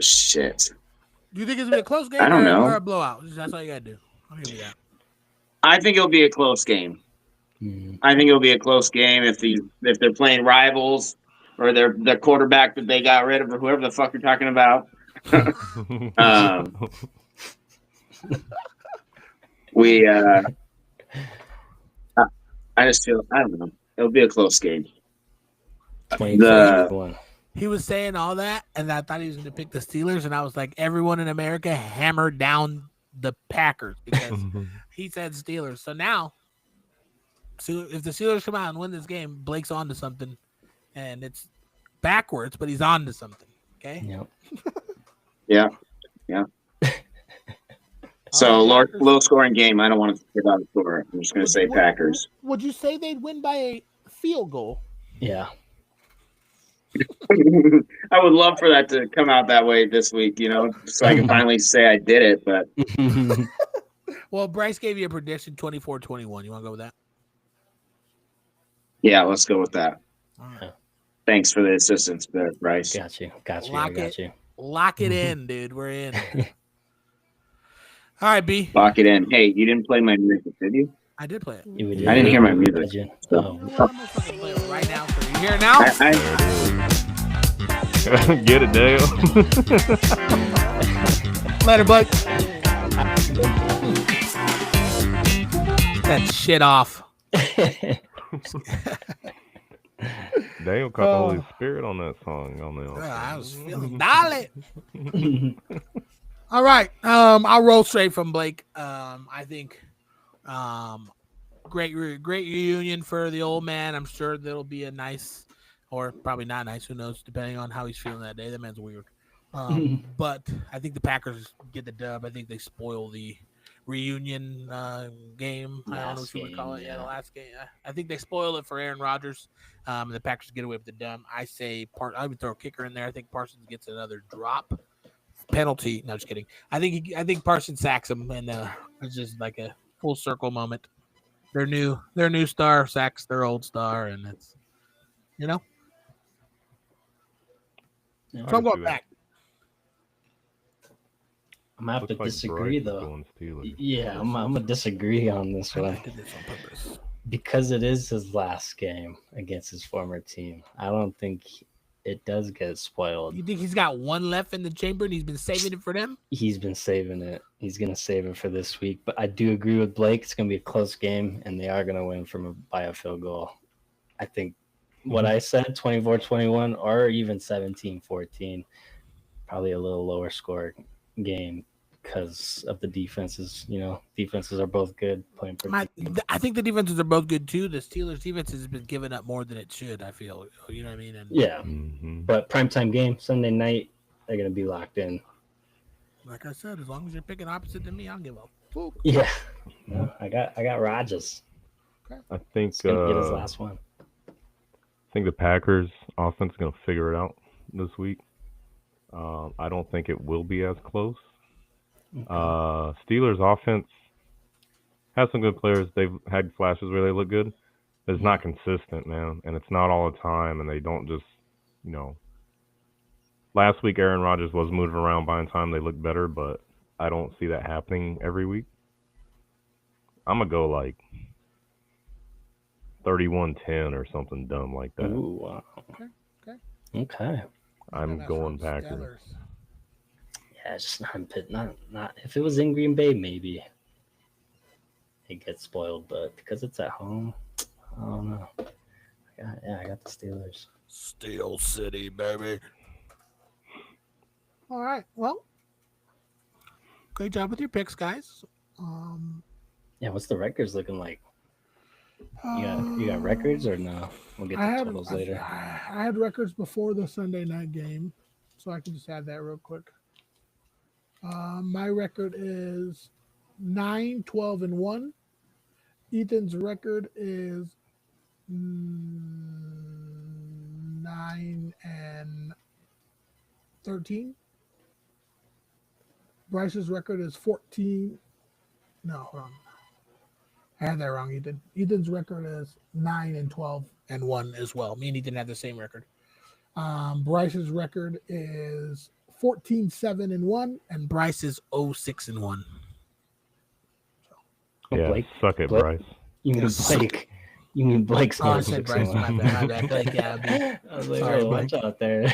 Shit. do you think it's gonna be a close game I don't know. or a blowout? That's all you gotta do. I'll give you that. I think it'll be a close game. Mm. I think it'll be a close game if they're playing rivals or their quarterback that they got rid of or whoever the fuck you're talking about. We I just feel I don't know. It'll be a close game. 2021. He was saying all that, and I thought he was going to pick the Steelers, and I was like, everyone in America hammered down the Packers because he said Steelers. So now, if the Steelers come out and win this game, Blake's on to something, and it's backwards, but he's on to something. Okay. Yep. Yeah. So low scoring game. I don't want to figure out the score. I'm just going to say Packers. Would you say they'd win by a field goal? Yeah. I would love for that to come out that way this week, so I can finally say I did it. But Well, Bryce gave you a prediction 24-21. You want to go with that? yeah, let's go with that. All right. Thanks for the assistance there, Bryce. Got you. I Lock got you. Lock it in, dude. We're in. All right, B. Lock it in. Hey, you didn't play my music, did you? I did play it. I didn't hear my music. Did you? So. Oh. I'm gonna fucking play it right now. So you hear it now? Get it, Dale. Later, Blake. That shit off. Dale caught the Holy Spirit on that song. I was feeling dolly. All right. I'll roll straight from Blake. I think great reunion for the old man. I'm sure that'll be a nice, or probably not nice, who knows, depending on how he's feeling that day. That man's weird. But I think the Packers get the dub. I think they spoil the reunion game. I don't know what you would call it. Yeah, the last game. I think they spoil it for Aaron Rodgers. The Packers get away with the dub. I say I would throw a kicker in there. I think Parsons gets another drop penalty. No, just kidding. I think Parsons sacks him, and it's just like a full circle moment. Their new star sacks their old star, and it's so I'm going back. I'm gonna have to disagree though. Yeah, I'm gonna disagree on this one because it is his last game against his former team. I don't think it does get spoiled. You think he's got one left in the chamber and he's been saving it for them? He's been saving it. He's gonna save it for this week. But I do agree with Blake. It's gonna be a close game, and they are gonna win by a field goal. I think what I said, 24-21 or even 17-14, probably a little lower score game because of the defenses. Defenses are both good playing. I think the defenses are both good too. The Steelers defense has been giving up more than it should. I feel. You know what I mean? And yeah. But primetime game Sunday night, they're gonna be locked in. Like I said, as long as you're picking opposite to me, I'll give up. Poop. Yeah. No, I got Rodgers. Okay. I think He's gonna get his last one. I think the Packers offense is gonna figure it out this week. I don't think it will be as close. Okay. Steelers offense has some good players. They've had flashes where they look good. It's not consistent, man, and it's not all the time. And they don't just, Last week Aaron Rodgers was moving around by the time they looked better, but I don't see that happening every week. I'm gonna go like 31-10 or something dumb like that. Ooh, wow. Okay. I'm going Packers. Yeah, it's just not if it was in Green Bay, maybe it gets spoiled, but because it's at home, I don't know. I got the Steelers. Steel City, baby. All right. Well, great job with your picks, guys. Yeah, what's the records looking like? You got records or no? We'll get the totals later. I had records before the Sunday night game, so I can just add that real quick. My record is 9-12-1. Ethan's record is 9-13. Bryce's record is 14. No, hold on. I had that wrong, Ethan. Ethan's record is 9-12-1 as well. Me and Ethan had the same record. Bryce's record is 14-7-1, and Bryce is 0-6-1. Yeah, Blake, suck it, Blake? Bryce. You mean Blake? You mean Blake's I said Bryce. My bad. Blake, yeah, I was like, sorry, watch out there.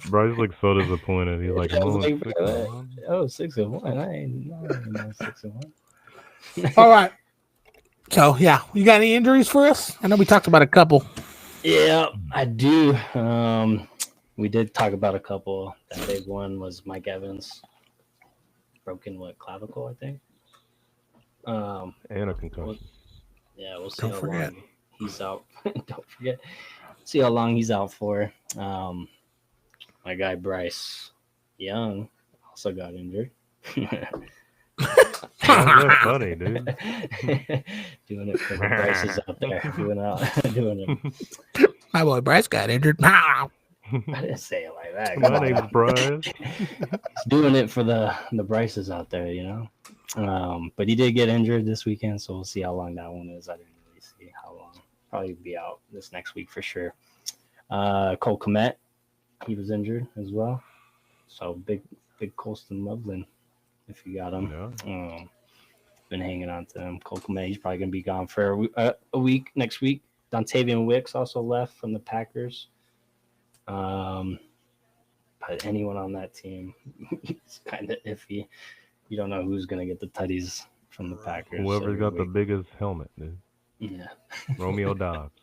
Bryce looks so disappointed. He's like, I was like, 6-1. I ain't know 6-1. All right. So, yeah. You got any injuries for us? I know we talked about a couple. Yeah, I do. We did talk about a couple. That big one was Mike Evans, broken clavicle, I think. And a concussion. Yeah, we'll see Don't how forget. long he's out. Don't forget. See how long he's out for. My guy Bryce Young also got injured. How's that funny, dude? Doing it for the Bryces out there. Doing it. My boy Bryce got injured. I didn't say it like that. My Come on. name's Brian. He's doing it for the Bryces out there, But he did get injured this weekend, so we'll see how long that one is. I didn't really see how long. Probably be out this next week for sure. Cole Kmet, he was injured as well. So big Colston Loveland, if you got him. Yeah. Been hanging on to him. Cole Kmet, he's probably gonna be gone for a week next week. Dontavian Wicks also left from the Packers. But anyone on that team is kind of iffy. You don't know who's gonna get the tutties from the Packers. Whoever's every got the week. biggest helmet, dude. Yeah. Romeo Dobbs.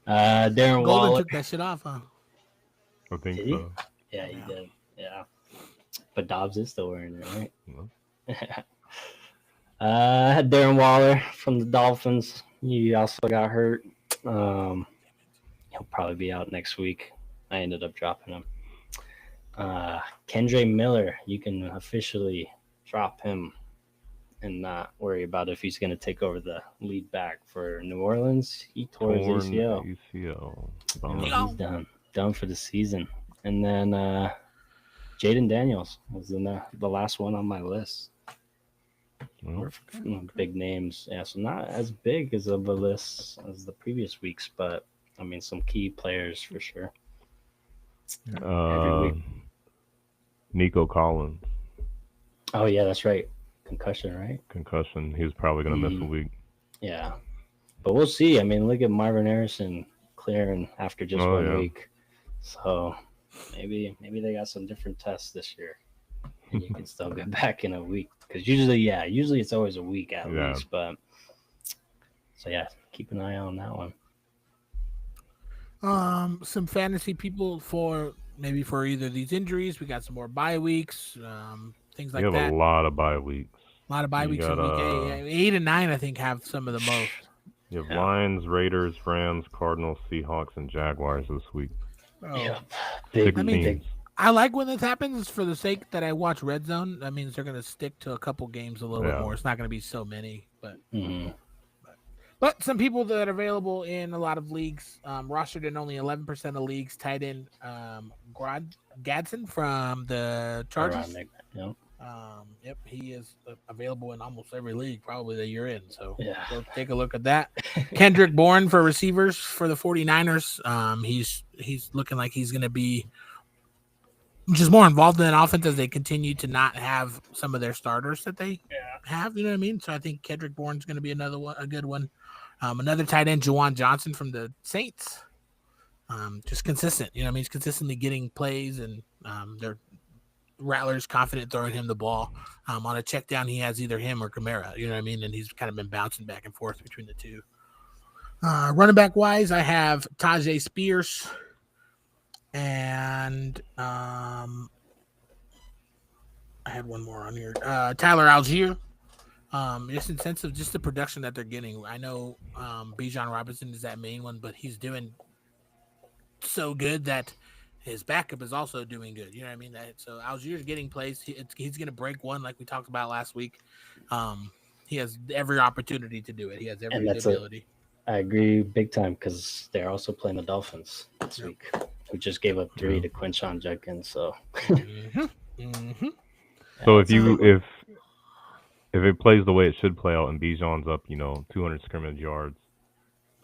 Darren Golden Waller. took that shit off, huh? I think Did he? so. Yeah, he did. Yeah. But Dobbs is still wearing it, right? Yeah. Darren Waller from the Dolphins. He also got hurt. He'll probably be out next week. I ended up dropping him. Kendre Miller, you can officially drop him and not worry about if he's going to take over the lead back for New Orleans. He tore his Torn ACL. ACL. Yeah, he's done for the season. And then Jaden Daniels was the last one on my list. Well, Big names. Yeah, so not as big as of a list as the previous weeks, but I mean some key players for sure. Every week. Nico Collins, Oh yeah, that's right. Concussion, right? concussion. He was probably going to miss a Mhm. week. Yeah. But we'll see. I mean, look at Marvin Harrison clearing after just Oh, one yeah. week. So maybe they got some different tests this year. And you can still get back in a week. Because usually it's always a week at Yeah. least. But so yeah, keep an eye on that one. Some fantasy people for either of these injuries. We got some more bye weeks, things like You have that. a lot of bye weeks. A lot of bye you weeks in got, week 8 and 9. I think have some of the most. You have Yeah. Lions, Raiders, Rams, Cardinals, Seahawks, and Jaguars this week. Oh. Yeah. Six I mean, teams. I like when this happens for the sake that I watch Red Zone. That means they're going to stick to a couple games a little bit Yeah. more. It's not going to be so many, but Mhm. some people that are available in a lot of leagues, rostered in only 11% of leagues. Tight end Gadsden from the Chargers. Ironic. Yep. Yep, he is available in almost every league probably that you're in. So Yeah. go take a look at that. Kendrick Bourne for receivers for the 49ers. He's looking like he's going to be just more involved in that offense as they continue to not have some of their starters that they have. You know what I mean? So I think Kendrick Bourne's going to be a good one. Another tight end, Juwan Johnson from the Saints. Just consistent. You know what I mean? He's consistently getting plays, and they're Rattler's confident throwing him the ball. On a check down, he has either him or Kamara. You know what I mean? And he's kind of been bouncing back and forth between the two. Running back wise, I have Tajay Spears and I had one more on here. Tyler Algier. Just in sense of just the production that they're getting. I know Bijan Robinson is that main one, but he's doing so good that his backup is also doing good. You know what I mean? So Algier's getting plays. He's going to break one like we talked about last week. He has every opportunity to do it. He has every ability. I agree big time because they're also playing the Dolphins this week, who just gave up 3 to Quinshon Judkins. So, So if it plays the way it should play out and Bijan's up, 200 scrimmage yards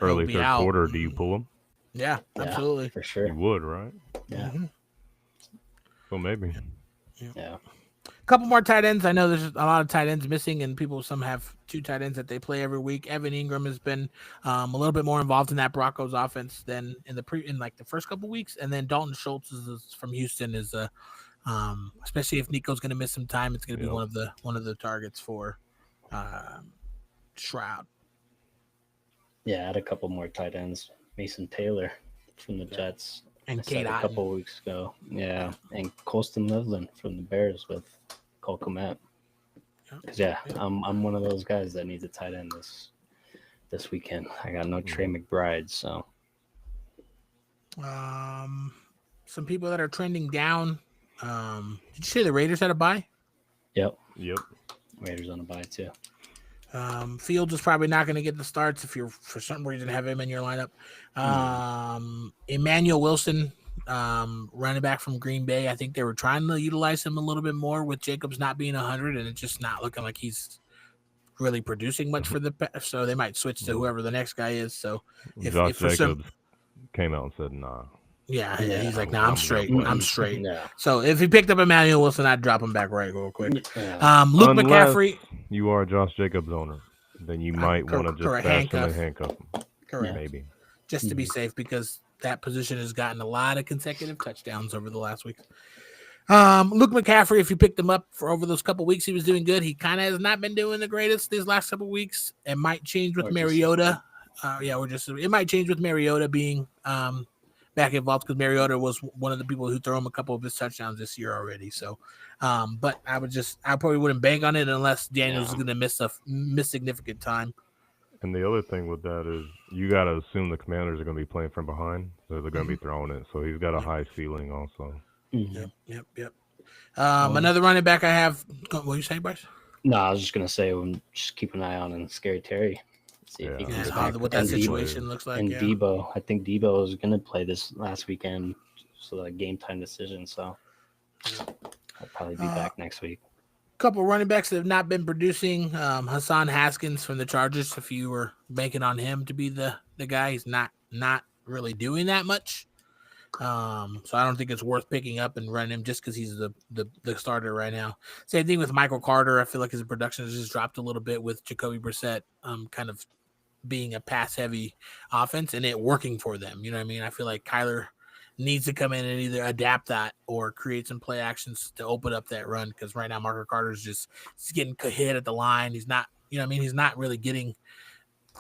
early be third out. quarter, do you pull him? Yeah, absolutely. for sure. You would, right? Yeah. So maybe. Yeah. Couple more tight ends. I know there's a lot of tight ends missing, and some have 2 tight ends that they play every week. Evan Ingram has been a little bit more involved in that Broncos offense than in the first couple weeks, and then Dalton Schultz is from Houston is especially if Nico's going to miss some time, it's going to be one of the targets for Shroud. Yeah, add a couple more tight ends. Mason Taylor from the Jets. And I said Kate a Otten. couple weeks ago. Yeah, and Colston Loveland from the Bears with Cole Kmet. Because I'm one of those guys that needs a tight end this weekend. I got no Trey McBride, so Some people that are trending down. Did you say the Raiders had a bye? yep. Raiders on a bye too. Fields is probably not going to get the starts if you're for some reason have him in your lineup. Emmanuel Wilson, running back from Green Bay. I think they were trying to utilize him a little bit more with Jacobs not being 100, and it's just not looking like he's really producing much for the. So they might switch to whoever the next guy is. So if for Jacobs came out and said, "Nah." Yeah, he's like, "Nah, I'm straight. I'm straight." Yeah. So if he picked up Emmanuel Wilson, I'd drop him back real quick. Yeah. Luke Unless McCaffrey. you are a Josh Jacobs owner, then you might want to just stash him and handcuff him. Correct. Maybe. Just to be safe, because that position has gotten a lot of consecutive touchdowns over the last week. Luke McCaffrey, if you picked him up for over those couple weeks, he was doing good. He kind of has not been doing the greatest these last couple weeks. It might change with Mariota. It might change with Mariota being back involved, because Mariota was one of the people who threw him a couple of his touchdowns this year already. So, but I probably wouldn't bank on it unless Daniels is going to miss significant time. And the other thing with that is you got to assume the Commanders are going to be playing from behind, so they're going to be throwing it. So he's got a high ceiling also. Yep. Another running back I have. What were you saying, Bryce? No, I was just gonna say, just keep an eye on Scary Terry. See if he can get back. What that situation looks like. And Debo, I think Debo is gonna play this last weekend, so a game time decision. So I'll probably be back next week. Couple running backs that have not been producing. Hassan Haskins from the Chargers. If you were banking on him to be the guy, he's not really doing that much. So I don't think it's worth picking up and running him just because he's the starter right now. Same thing with Michael Carter. I feel like his production has just dropped a little bit with Jacoby Brissett kind of being a pass-heavy offense and it working for them. You know what I mean? I feel like Kyler needs to come in and either adapt that or create some play actions to open up that run, because right now Michael Carter's he's getting hit at the line. He's not, you know what I mean? He's not really getting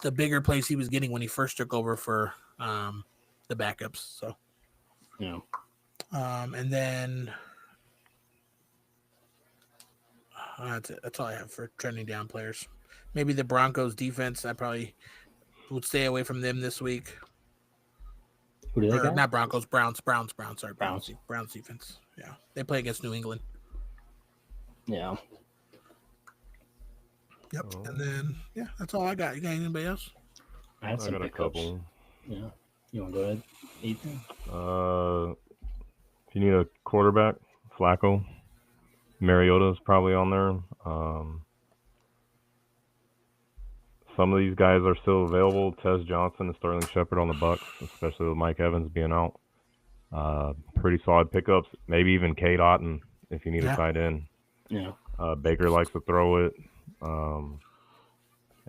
the bigger plays he was getting when he first took over for the backups. So. Yeah. And then that's it. That's all I have for trending down players. Maybe the Broncos defense. I probably would stay away from them this week. Who do they got? Not Broncos, Browns. Sorry, Browns defense. Yeah, they play against New England. Yeah. Yep. And then that's all I got. You got anybody else? I got a couple. Yeah. You want to go ahead, Ethan? If you need a quarterback, Flacco. Mariota's probably on there. Some of these guys are still available. Tez Johnson and Sterling Shepard on the Bucs, especially with Mike Evans being out. Pretty solid pickups. Maybe even Cade Otten if you need a tight end. Yeah. Baker likes to throw it, and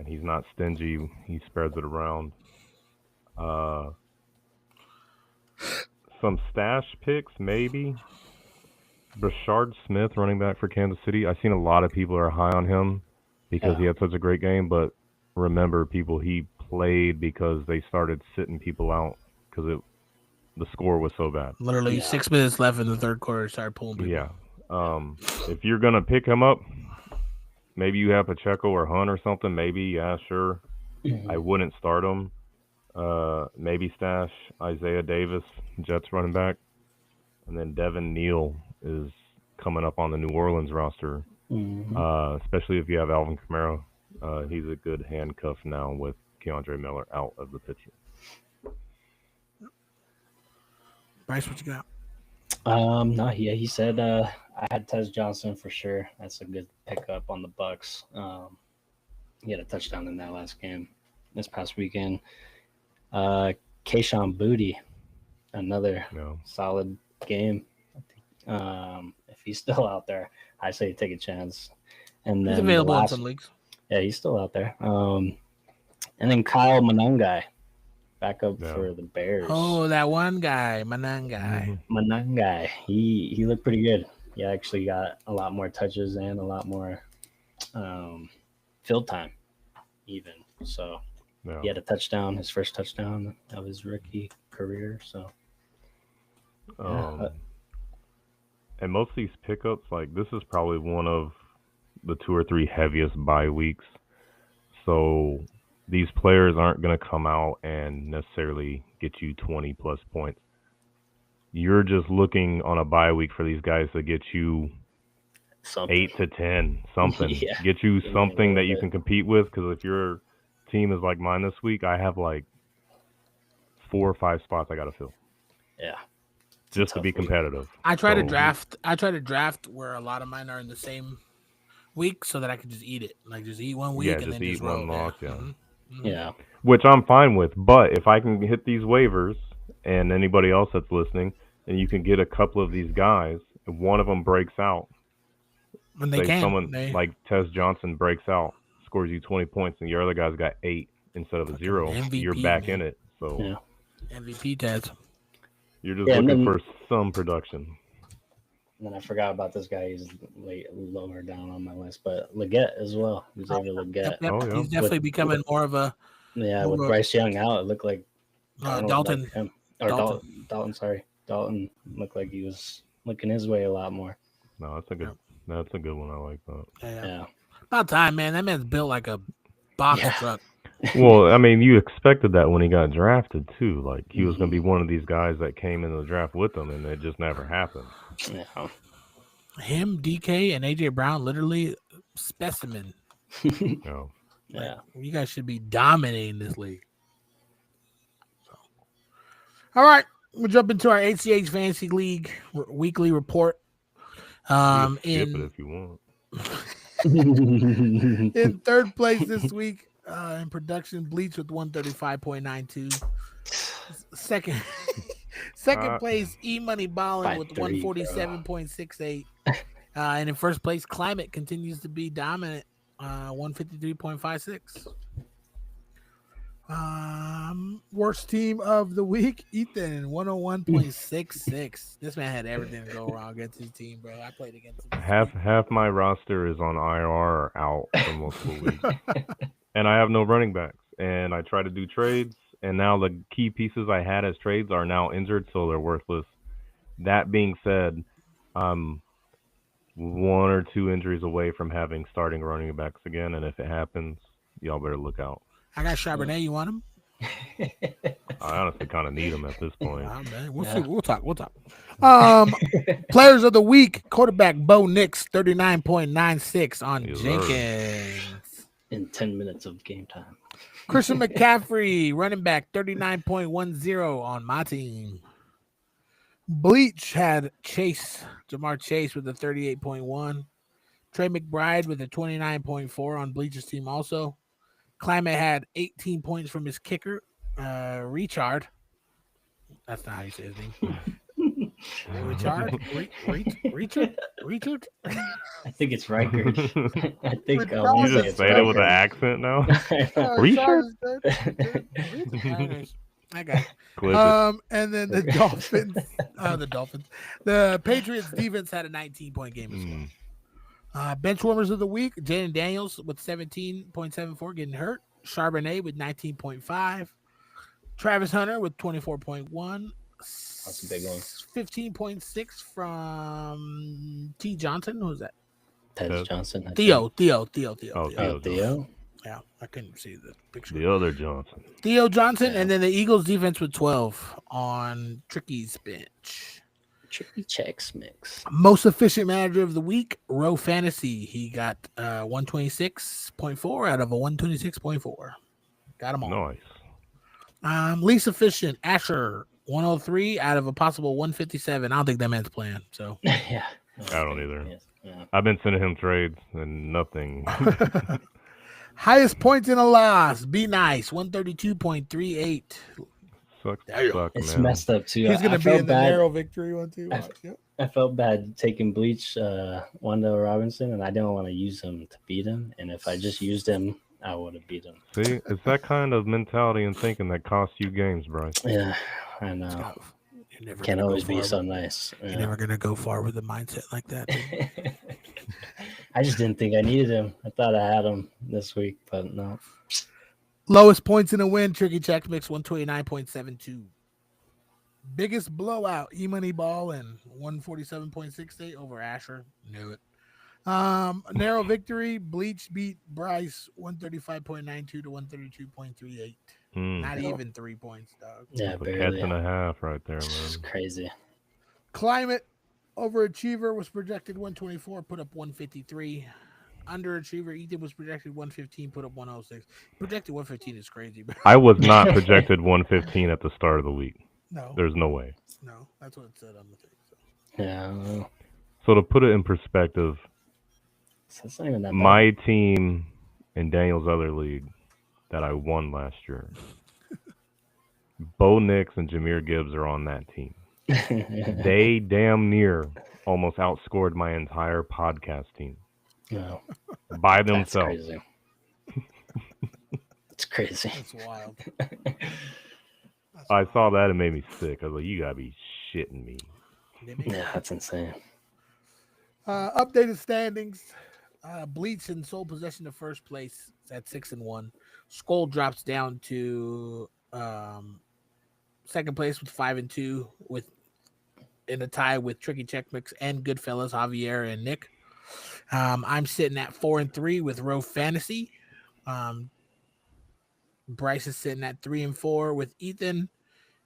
he's not stingy. He spreads it around. Some stash picks, maybe. Brashard Smith, running back for Kansas City. I've seen a lot of people are high on him because he had such a great game, but remember, people, he played because they started sitting people out because the score was so bad. Literally 6 minutes left in the third quarter, started pulling people. Yeah. If you're going to pick him up, maybe you have Pacheco or Hunt or something. Maybe, yeah, sure. I wouldn't start him. Maybe stash Isaiah Davis, Jets running back. And then Devin Neal is coming up on the New Orleans roster, especially if you have Alvin Kamara. He's a good handcuff now with Keandre Miller out of the picture. Bryce, what you got? No, he said I had Tez Johnson for sure. That's a good pickup on the Bucs. He had a touchdown in that last game this past weekend. Kayshon Boutte, another solid game. If he's still out there, I say take a chance. And then he's available in some leagues. Yeah, he's still out there. And then Kyle Monangai, backup for the Bears. Oh, that one guy, Monangai. Monangai, he looked pretty good. He actually got a lot more touches and a lot more field time, even. So Yeah. He had a touchdown, his first touchdown of his rookie career. So And most of these pickups, like this is probably one of the 2 or 3 heaviest bye weeks. So these players aren't going to come out and necessarily get you 20 plus points. You're just looking on a bye week for these guys to get you something. 8 to 10, something. Yeah. Get you Yeah, something that a you little can compete with. Because if your team is like mine this week, I have like 4 or 5 spots I got to fill Yeah. just to be tough week. competitive. I try to So- draft. I try to draft where a lot of mine are in the same week, so that I can just eat it. Like just eat one week Yeah, and just then eat just one roll. loss, yeah. Mhm. Mhm. Yeah. Which I'm fine with. But if I can hit these waivers, and anybody else that's listening, and you can get a couple of these guys, and one of them breaks out, When they say can, someone they, like Tess Johnson breaks out, scores you 20 points, and your other guy's got 8 instead of a Fucking 0, MVP, you're back man. in it. So Yeah. MVP Taz. you're just Yeah, and looking then- for some production. And then I forgot about this guy. He's lower down on my list, but Leggett as well. Xavier Leggett. Yep, Oh, yeah. he's definitely becoming more of a Yeah, with Ooh, Bryce Young out, it looked like Darnold Dalton. liked him. Or Dalton, sorry. Dalton looked like he was looking his way a lot more. No, that's a good one. I like that. Yeah. Yeah. About time, man. That man's built like a box Yeah. truck. Well, I mean, you expected that when he got drafted too. Like he was going to be one of these guys that came in the draft with him, and it just never happened. Yeah. Him, DK, and AJ Brown, literally specimen. You know. Yeah. You guys should be dominating this league. So. All right, we'll jump into our ACH Fantasy League weekly report. You can skip it In if you want. in third place this week in production, Bleach with 135.92. Second place, E Money Ballin with 5-3, bro. 147.68. And in first place, Climate continues to be dominant, 153.56. Worst team of the week, Ethan, 101.66. This man had everything to go wrong against his team, bro. I played against him. Half my roster is on IR or out for multiple weeks, and I have no running backs. And I try to do trades, and now the key pieces I had as trades are now injured, so they're worthless. That being said, I'm 1 or 2 injuries away from having starting running backs again, and if it happens, y'all better look out. I got Charbonnet. You want him? I honestly kind of need them at this point. Nah, man. We'll Yeah. see. We'll talk. Players of the week, quarterback Bo Nix, 39.96 on Yes, sir. Jenkins. In 10 minutes of game time. Christian McCaffrey, running back, 39.10 on my team. Bleach had Jamar Chase with a 38.1. Trey McBride with a 29.4 on Bleach's team also. Climate had 18 points from his kicker, Richard. That's not how you say his name. Richard? Richard? I think it's Rikers. I think With I Dalton. want You to say just it's say it with an Rikers. accent now. Oh, Are you Charles sure? is dead. Anyways, I got it. Clip it. And then the Dolphins. The Patriots defense had a 19-point game as well. Mm. Bench warmers of the week, Jaden Daniels with 17.74 getting hurt. Charbonnet with 19.5. Travis Hunter with 24.1. That's a big one. 15.6 from T. Johnson. Who's that? Tez Johnson. I Theo. Oh, think. Oh, Theo. Theo. Yeah, I couldn't see the picture. The other Johnson. Theo Johnson, Yeah. and then the Eagles defense with 12 on Tricky's bench. Tricky checks mix. Most efficient manager of the week, Row Fantasy. He got 126.4 out of a 126.4. Got them all. Nice. Least efficient, Asher, 103 out of a possible 157. I don't think that man's playing. So Yeah. I don't either. Yes. Yeah. I've been sending him trades and nothing. Highest points in a loss. Be nice. 132.38. Sucks There you to go. suck, It's man. messed up too. He's going I to be felt in the bad. narrow victory one, too. I- Watch. Yep. I felt bad taking Bleach, Wanda Robinson, and I didn't want to use him to beat him. And if I just used him, I would have beat him. See, it's that kind of mentality and thinking that costs you games, Bryce. Yeah, I know. you're never Can't gonna go always be far so with- nice. You're Yeah. never gonna go far with a mindset like that. I just didn't think I needed him. I thought I had him this week, but no. Lowest points in a win, Tricky Check Mix 129.72. Biggest blowout, E-Money Ball and 147.68 over Asher. Knew it. Narrow victory, Bleach beat Bryce 135.92 to 132.38. Not even 3 points, dog. Yeah, That's a barely. catch and a half right there, It's man. crazy. Climate overachiever was projected 124, put up 153. Underachiever Ethan was projected 115, put up 106. Projected 115 is crazy, bro. I was not projected 115 at the start of the week. No, There's no way. no, that's what it said on the thing. So. Yeah, I don't know. So to put it in perspective, So it's not even that my team in Daniel's other league that I won last year, Bo Nix and Jameer Gibbs are on that team. bad. They damn near almost outscored my entire podcast team No, by that's themselves. crazy. It's crazy. That's wild. I saw that and made me sick. I was like, you gotta be shitting me. Yeah, that's insane. Updated standings. Bleach in sole possession of first place at 6-1. Skull drops down to second place with 5-2, with in a tie with Tricky Check Mix and Goodfellas, Javier and Nick. I'm sitting at 4-3 with Row Fantasy. Bryce is sitting at 3-4 with Ethan,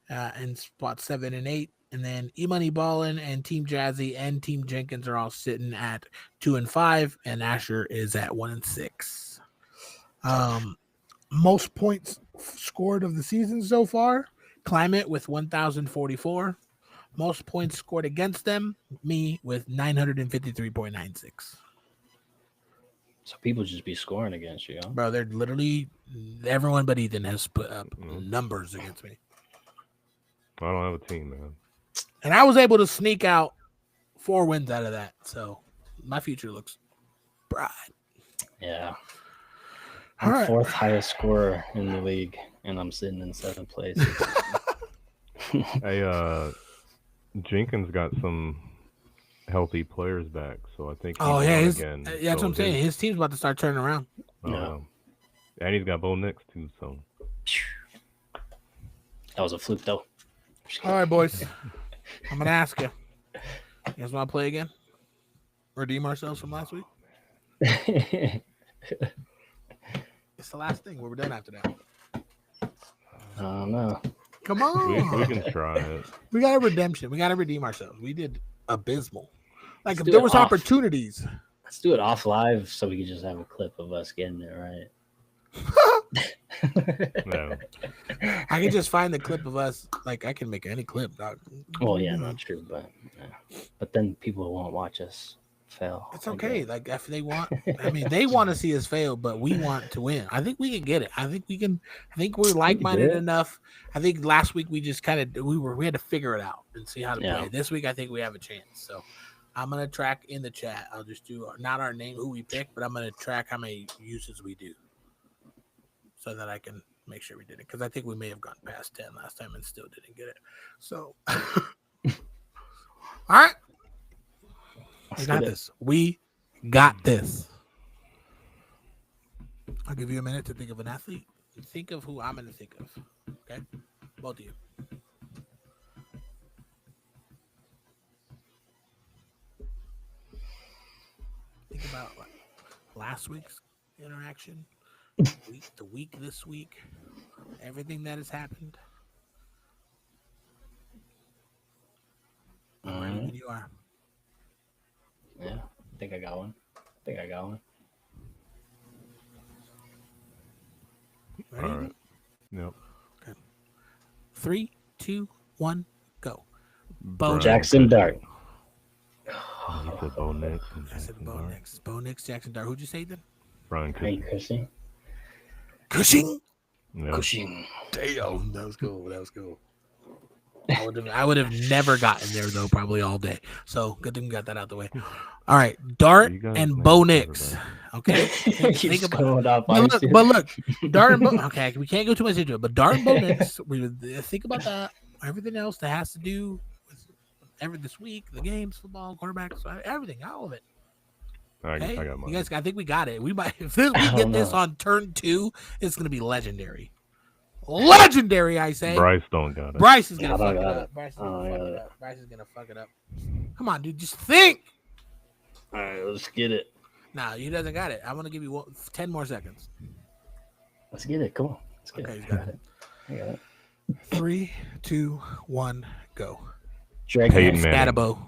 and spot 7 and 8. And then E-Money Ballin and Team Jazzy and Team Jenkins are all sitting at 2 and 5, and Asher is at 1 and 6. Most points scored of the season so far, Climate with 1,044. Most points scored against them, me with 953.96. So people just be scoring against you. Huh? Bro, they're literally everyone but Ethan has put up numbers against me. I don't have a team, man. And I was able to sneak out 4 wins out of that. So my future looks bright. Yeah. All I'm right. fourth highest scorer in the league, and I'm sitting in 7th place. Hey, Jenkins got some healthy players back, so I think. Oh he's yeah, on his, again. that's So what I'm saying. His team's about to start turning around. Yeah. And he's got Bo Nix too. So That was a fluke, though. All right, boys. I'm gonna ask you. You guys want to play again? Redeem ourselves from last week? It's the last thing. We're done after that. I don't know. Come we on. can try it. We got a redemption. We got to redeem ourselves. We did abysmal. Like Let's if do there it was off. opportunities. Let's do it off live so we can just have a clip of us getting it right. No. I can just find the clip of us. Like I can make any clip, dog. Well, yeah, not true, but then people won't watch us fail. It's I okay. guess. Like if they want, I mean, they want to see us fail, but we want to win. I think we can get it. I think we can. I think we're like-minded it. enough. I think last week we just kind of we had to figure it out and see how to Yeah. play. This week I think we have a chance. So I'm gonna track in the chat. I'll just do not our name, who we pick, but I'm gonna track how many uses we do, so that I can make sure we did it. Because I think we may have gone past 10 last time and still didn't get it. So, all right. We Let's got get it. this. We got this. I'll give you a minute to think of an athlete. Think of who I'm going to think of. Okay? Both of you. Think about last week's interaction, the week this week, everything that has happened. I'm ready when you are. Yeah, I think I got one. Ready? All right. Yep. 3, 2, 1, go. Brian Jackson Dart. He said Bo Nix. and I said Jackson Bo Dart. Nix. Bo Nix, Jackson Dart. Who'd you say then? Brian Hey, Cushing. Cushing. Yep. Cushing. Damn, that was cool. That was cool. I would have never gotten there though, probably all day. So good thing we got that out the way. All right, Dart You guys and make Bo it Nix. better, Okay, think Keeps about. going up. But look, Dart and Bo. Okay, we can't go too much into it. But Dart and Bo Nix, we think about that. Everything else that has to do with this week, the games, football, quarterbacks, everything, all of it. Okay? I got mine. You guys, I think we got it. We might if we I get don't this know. on turn 2, it's gonna be legendary. Legendary, I say. Bryce don't got it. Bryce is gonna I fuck don't it got up. it. Bryce is I don't gonna fuck got it it. up. Bryce is gonna fuck it up. Come on, dude, just think. All right, let's get it. Nah, he doesn't got it. I want to give you 10 more seconds. Let's get it. Come on. Let's get Okay, it. he's got it. I got it. 3, 2, 1, go. Drake Peyton May. Manning. Scatabo.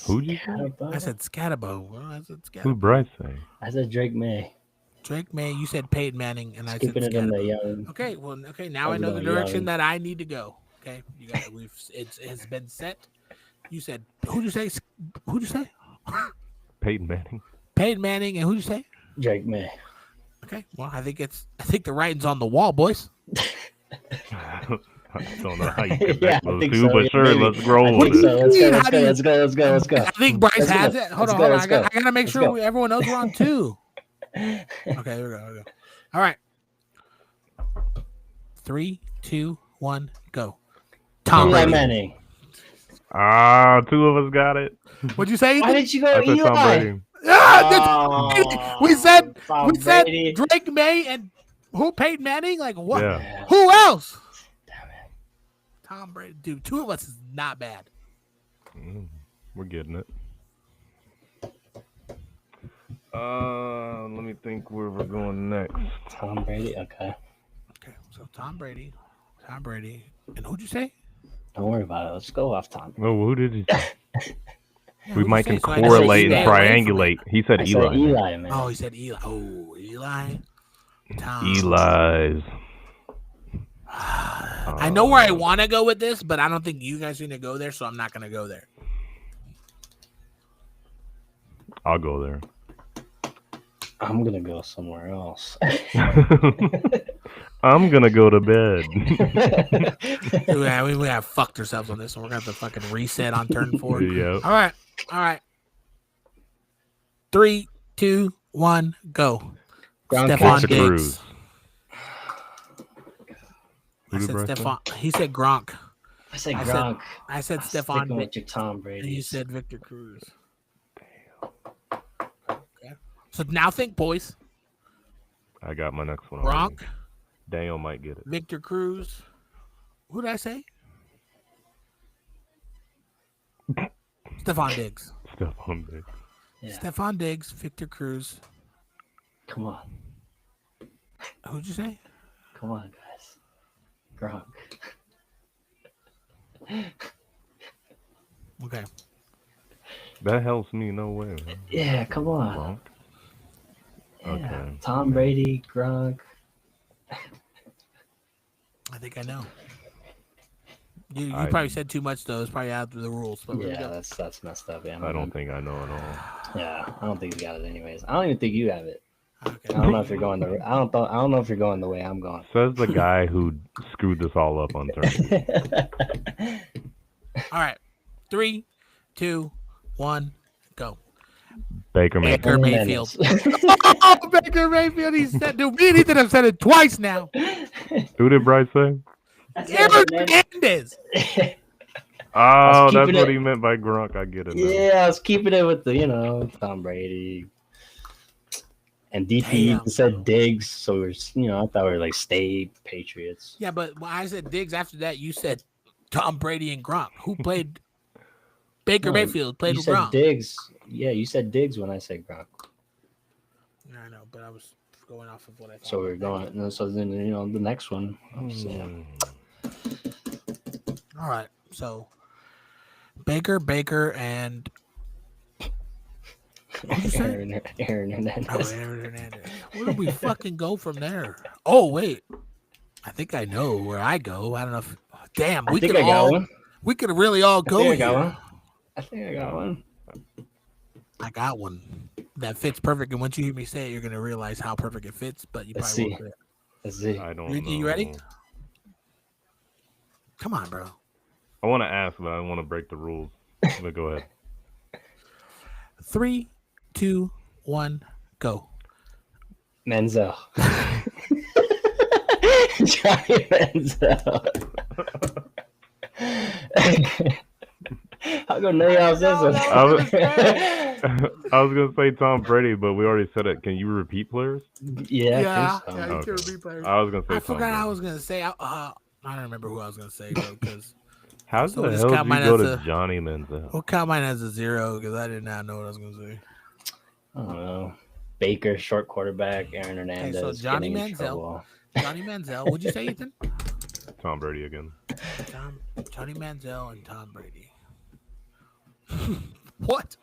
Who'd you say? I said Scatabo. Well, I said Who'd Scatabo. Bryce say? I said Drake May. Drake May. You said Peyton Manning, and I said Keeping it in the Scatabo. young. Okay, well, okay. Now I I'm know the going direction young. that I need to go. Okay, you got it. It has been set. You said who'd you say? Who'd you say? Peyton Manning. Peyton Manning, and who'd you say? Drake May. Okay, well, I think the writing's on the wall, boys. I don't know how you connect Yeah, I those think two, so, but yeah, sure, maybe. let's roll I with think it. so. Let's go. How Let's do go. you- Let's go. Let's go. Let's go. I think Bryce Let's has go. it. Hold Let's on, go. hold on. Let's I gotta make Let's sure go. everyone knows we're on 2. Okay, here we go. All right. 3, 2, 1, go. Tom Eli Brady. Manning. Ah, 2 of us got it. What'd you say? Why Ethan? did you go I said Tom Eli? Brady. Ah, we said Tom we said Brady. Drake May and who? Peyton Manning? Like what? Yeah. Who else? Damn it. Tom Brady. Dude, 2 of us is not bad. We're getting it. Let me think where we're going next. Tom Brady. Okay. Okay, so Tom Brady, and who'd you say? Don't worry about it. Let's go off Tom. Oh, who did he? Yeah, We who'd might you can say? So I know correlate and stay away from triangulate. it. He said I Eli. said Eli, man. Oh, he said Eli. Oh, Eli. Tom. Eli's. I know where I want to go with this, but I don't think you guys are gonna go there, so I'm not gonna go there. I'll go there. I'm gonna go somewhere else. I'm gonna go to bed. we have fucked ourselves on this one. We're gonna have to fucking reset on turn 4. Yeah. All right. 3, 2, 1, go. Gronkowski. Stephon Victor Diggs. Cruz. I Who did said Bryce say? Stephon. He said Gronk. I said I said Gronk. I said I'm Stephon. sticking with your Tom And Brady. you said Victor Cruz. Okay. So now think, boys. I got my next one. already. Gronk, Daniel might get it. Victor Cruz. Who did I say? Stephon Diggs. Stephon Diggs. Yeah. Stephon Diggs, Victor Cruz. Come on. Who'd you say? Come on, guys. Gronk. Okay. That helps me no way. Man. Yeah, come on. Gronk. Yeah. Okay. Tom Brady, Gronk. I think I know. You I- probably said too much though. It's probably out of the rules. But Yeah, that's messed up. Yeah, I don't think I know at all. Yeah, I don't think you got it anyways. I don't even think you have it. Okay. I don't know if you're going the. I don't know if you're going the way I'm going. Says the guy who screwed this all up on turn. All right. 3, 2, 1, go. Baker Mayfield. Baker Mayfield. Oh, Baker Mayfield. He said, dude, me and Ethan have said it twice now. Who did Bryce say? Aaron Hernandez. Oh, that's keeping what it- he meant by Gronk. I get it now. Yeah, I was keeping it with the Tom Brady. And DP Damn. said Diggs, so we're I thought we were like stay Patriots. Yeah, but when I said Diggs after that, you said Tom Brady and Gronk. Who played? Baker No, Mayfield played You with said Gronk. Diggs. Yeah, you said Diggs when I said Gronk. Yeah, I know, but I was going off of what I thought. So we're going. So then the next one. Yeah. All right. So Baker, and what'd you say? Aaron Oh, Hernandez. Aaron Hernandez. Where did we fucking go from there? Oh wait, I think I know where I go. I don't know if. Damn, I we think could I got all. one. We could really all I go think I got here. one. I think I got one. I got one that fits perfect, and once you hear me say it, you're gonna realize how perfect it fits. But you Let's probably see. won't. Let's see. I don't You- know. you ready? Come on, bro. I want to ask, but I want to break the rules. But go ahead. 3, 2, 1, go. Menzel. Johnny Menzel. How come none of y'all says I was- I was gonna say Tom Brady, but we already said it. Can you repeat players? Yeah, Yeah, I think so. yeah, you Okay. can repeat players. I was gonna say I Tom forgot Brady. I was gonna say. I don't remember who I was gonna say though, because How So the just hell count did you mine go as to a- Johnny Manziel? we'll count mine as a 0 because I did not know what I was gonna say. I don't know. Baker, short quarterback. Aaron Hernandez. so Johnny getting in Manziel. trouble. Johnny Manziel. What'd you say, Ethan? Tom Brady again. Johnny Manziel and Tom Brady. What?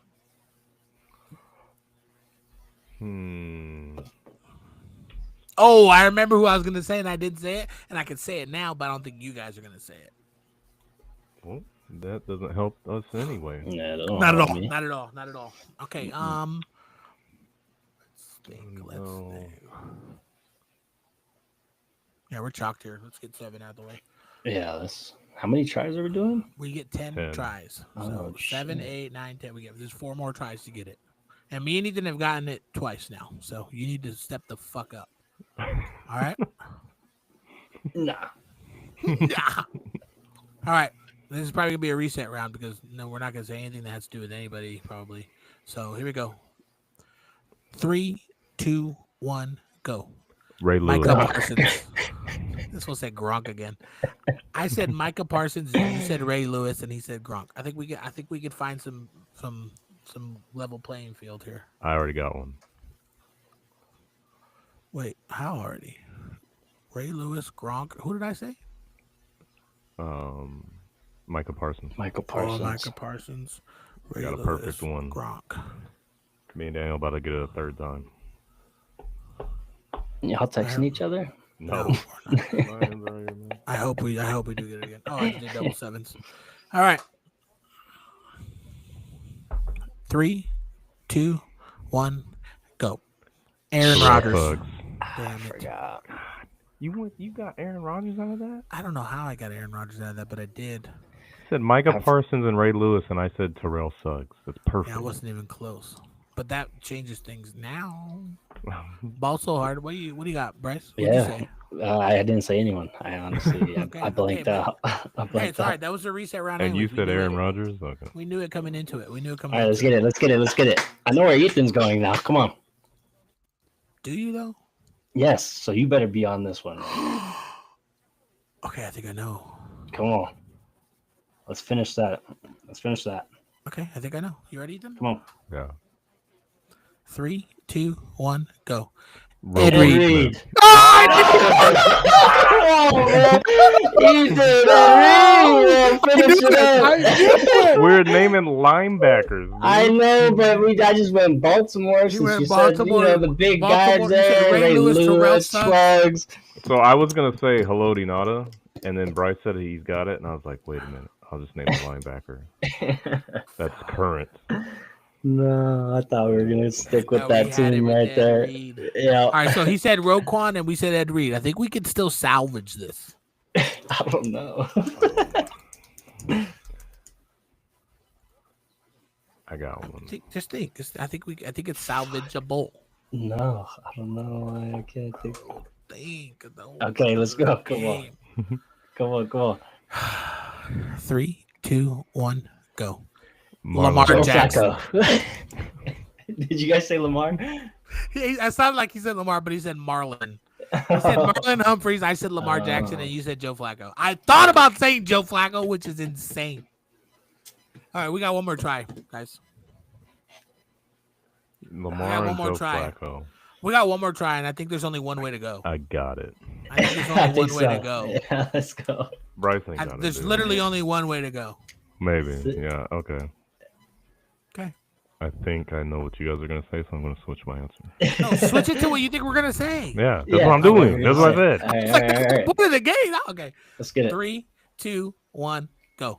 Oh, I remember who I was gonna say, and I didn't say it, and I could say it now, but I don't think you guys are gonna say it. Well, that doesn't help us anyway. Yeah, Not at all. Not at all. Not at all. Okay. Let's think. Let's No. think. Yeah, we're chalked here. Let's get 7 out of the way. Yeah, that's how many tries are we doing? We get 10 10. tries. Oh, So 7, shit. 8, 9, 10. We get there's 4 more tries to get it. And me and Ethan have gotten it twice now. So you need to step the fuck up. All right? Nah. Yeah. All right. This is probably gonna be a reset round because no, we're not gonna say anything that has to do with anybody, probably. So here we go. 3, 2, 1, go. Ray Lewis. Micah Parsons. This one said Gronk again. I said Micah Parsons, and you said Ray Lewis, and he said Gronk. I think we could find some level playing field here. I already got one. Wait, how already? Ray Lewis, Gronk. Who did I say? Micah Parsons. Michael Oh, Parsons. Micah Parsons. Ray got a Lewis, perfect one. Gronk. Me and Daniel about to get it a third time. Y'all texting each other? No. No, we're not. I hope we do get it again. Oh, I just did double 7s. All right. 3, 2, 1, go. Aaron Rodgers. Bugs. Damn it. Forgot. You got Aaron Rodgers out of that? I don't know how I got Aaron Rodgers out of that, but I did. I said Micah Parsons and Ray Lewis, and I said Terrell Suggs. That's perfect. Yeah, I wasn't even close. But that changes things now. Ball so hard. What do you got, Bryce? What'd you Yeah. say? I didn't say anyone. I honestly, Okay, I blanked okay, out. I Hey, blanked it's all right. out. That was a reset round. And you anyways. We said knew Aaron it. Rodgers? Okay. We knew it coming into it. We knew it coming All right, into let's get it. Let's get it. I know where Ethan's going now. Come on. Do you, though? Yes. So you better be on this one. Okay, I think I know. Come on. Let's finish that. Okay, I think I know. You ready, Ethan? Come on. Yeah. 3, 2, 1, go. Ed Reed. Reed. Oh, man. Ethan, finish it up. We're naming linebackers. Dude. I know, but I just went Baltimore since went you Baltimore- said, the big Baltimore, guys you said there. Ray Ray Lewis, Terrell Lewis, Suggs. So I was gonna say hello Dinata, and then Bryce said he's got it, and I was like, wait a minute, I'll just name a linebacker. That's current. No, I thought we were going to stick with No, that we had it team with right Ed there. Reed. Yeah. All right, so he said Roquan and we said Ed Reed. I think we could still salvage this. I don't know. I got one. Just think. I think it's salvageable. No, I don't know why I can't think. Think. Okay, let's go. Come on. Come on. 3, 2, 1, go. Marlon Lamar Joe Jackson. Flacco. Did you guys say Lamar? I sounded like he said Lamar, but he said Marlon. He said Marlon Humphreys. I said Lamar Jackson, and you said Joe Flacco. I thought about saying Joe Flacco, which is insane. All right, we got one more try, guys. Lamar one and more Joe try. Flacco. We got one more try, and I think there's only one way to go. I got it. I think there's I only think one way so. to go. Yeah, let's go. Bryce ain't got it. There's dude. literally only one way to go. Maybe. Yeah. Okay. Okay. I think I know what you guys are gonna say, so I'm gonna switch my answer. No, switch it to what you think we're gonna say. Yeah, that's Yeah, what I'm I know doing. what That's you're what I saying. said. All right, It's like all that's right, the all right. point of the game. Okay. Let's get it. 3, 2, 1, go.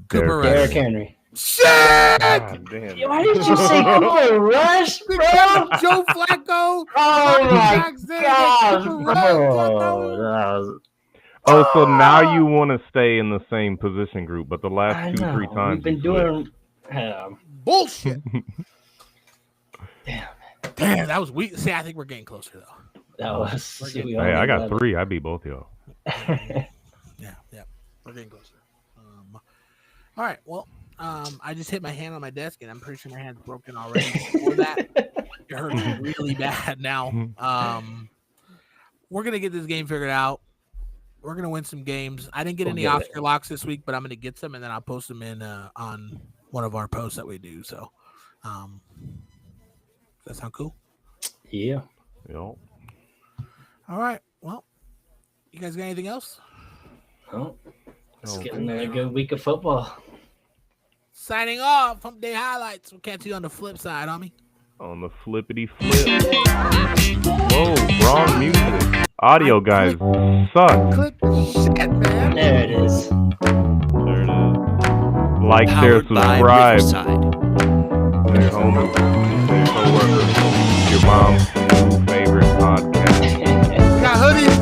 Derrick Cooper Henry. Derrick Rush. Henry. Shit! God damn. Why did you say Cooper Rush, bro? Joe Flacco. Oh my Jackson, gosh, Cooper bro. Rush. That was- Oh, so now you want to stay in the same position group, but the last I 2, know. 3 times We've been you switched. doing. Bullshit. Damn. Damn, that was weak. See, I think we're getting closer though. That was. We're getting- we Hey, only I got got 3. I beat both y'all. Yeah, we're getting closer. All right, well, I just hit my hand on my desk, and I'm pretty sure my hand's broken already. Before that, it hurts really bad now. We're gonna get this game figured out. We're gonna win some games. I didn't get any Oscar locks this week, but I'm gonna get some, and then I'll post them in on one of our posts that we do. So, does that sound cool? Yeah. Yep. All right. Well, you guys got anything else? Oh, let's Oh, get another good week of football. Signing off. Hump Day highlights. We'll catch you on the flip side, homie. On the flippity flip. Whoa, wrong music. Audio guys suck. Click shit, man. There it is. There it is. Like, share, Powered by subscribe. Riverside. Their homies, their coworkers, your mom's new favorite podcast. We got hoodies.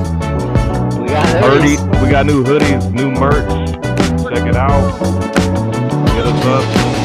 We got hoodies. We got new hoodies, new merch. Check it out. Hit us up.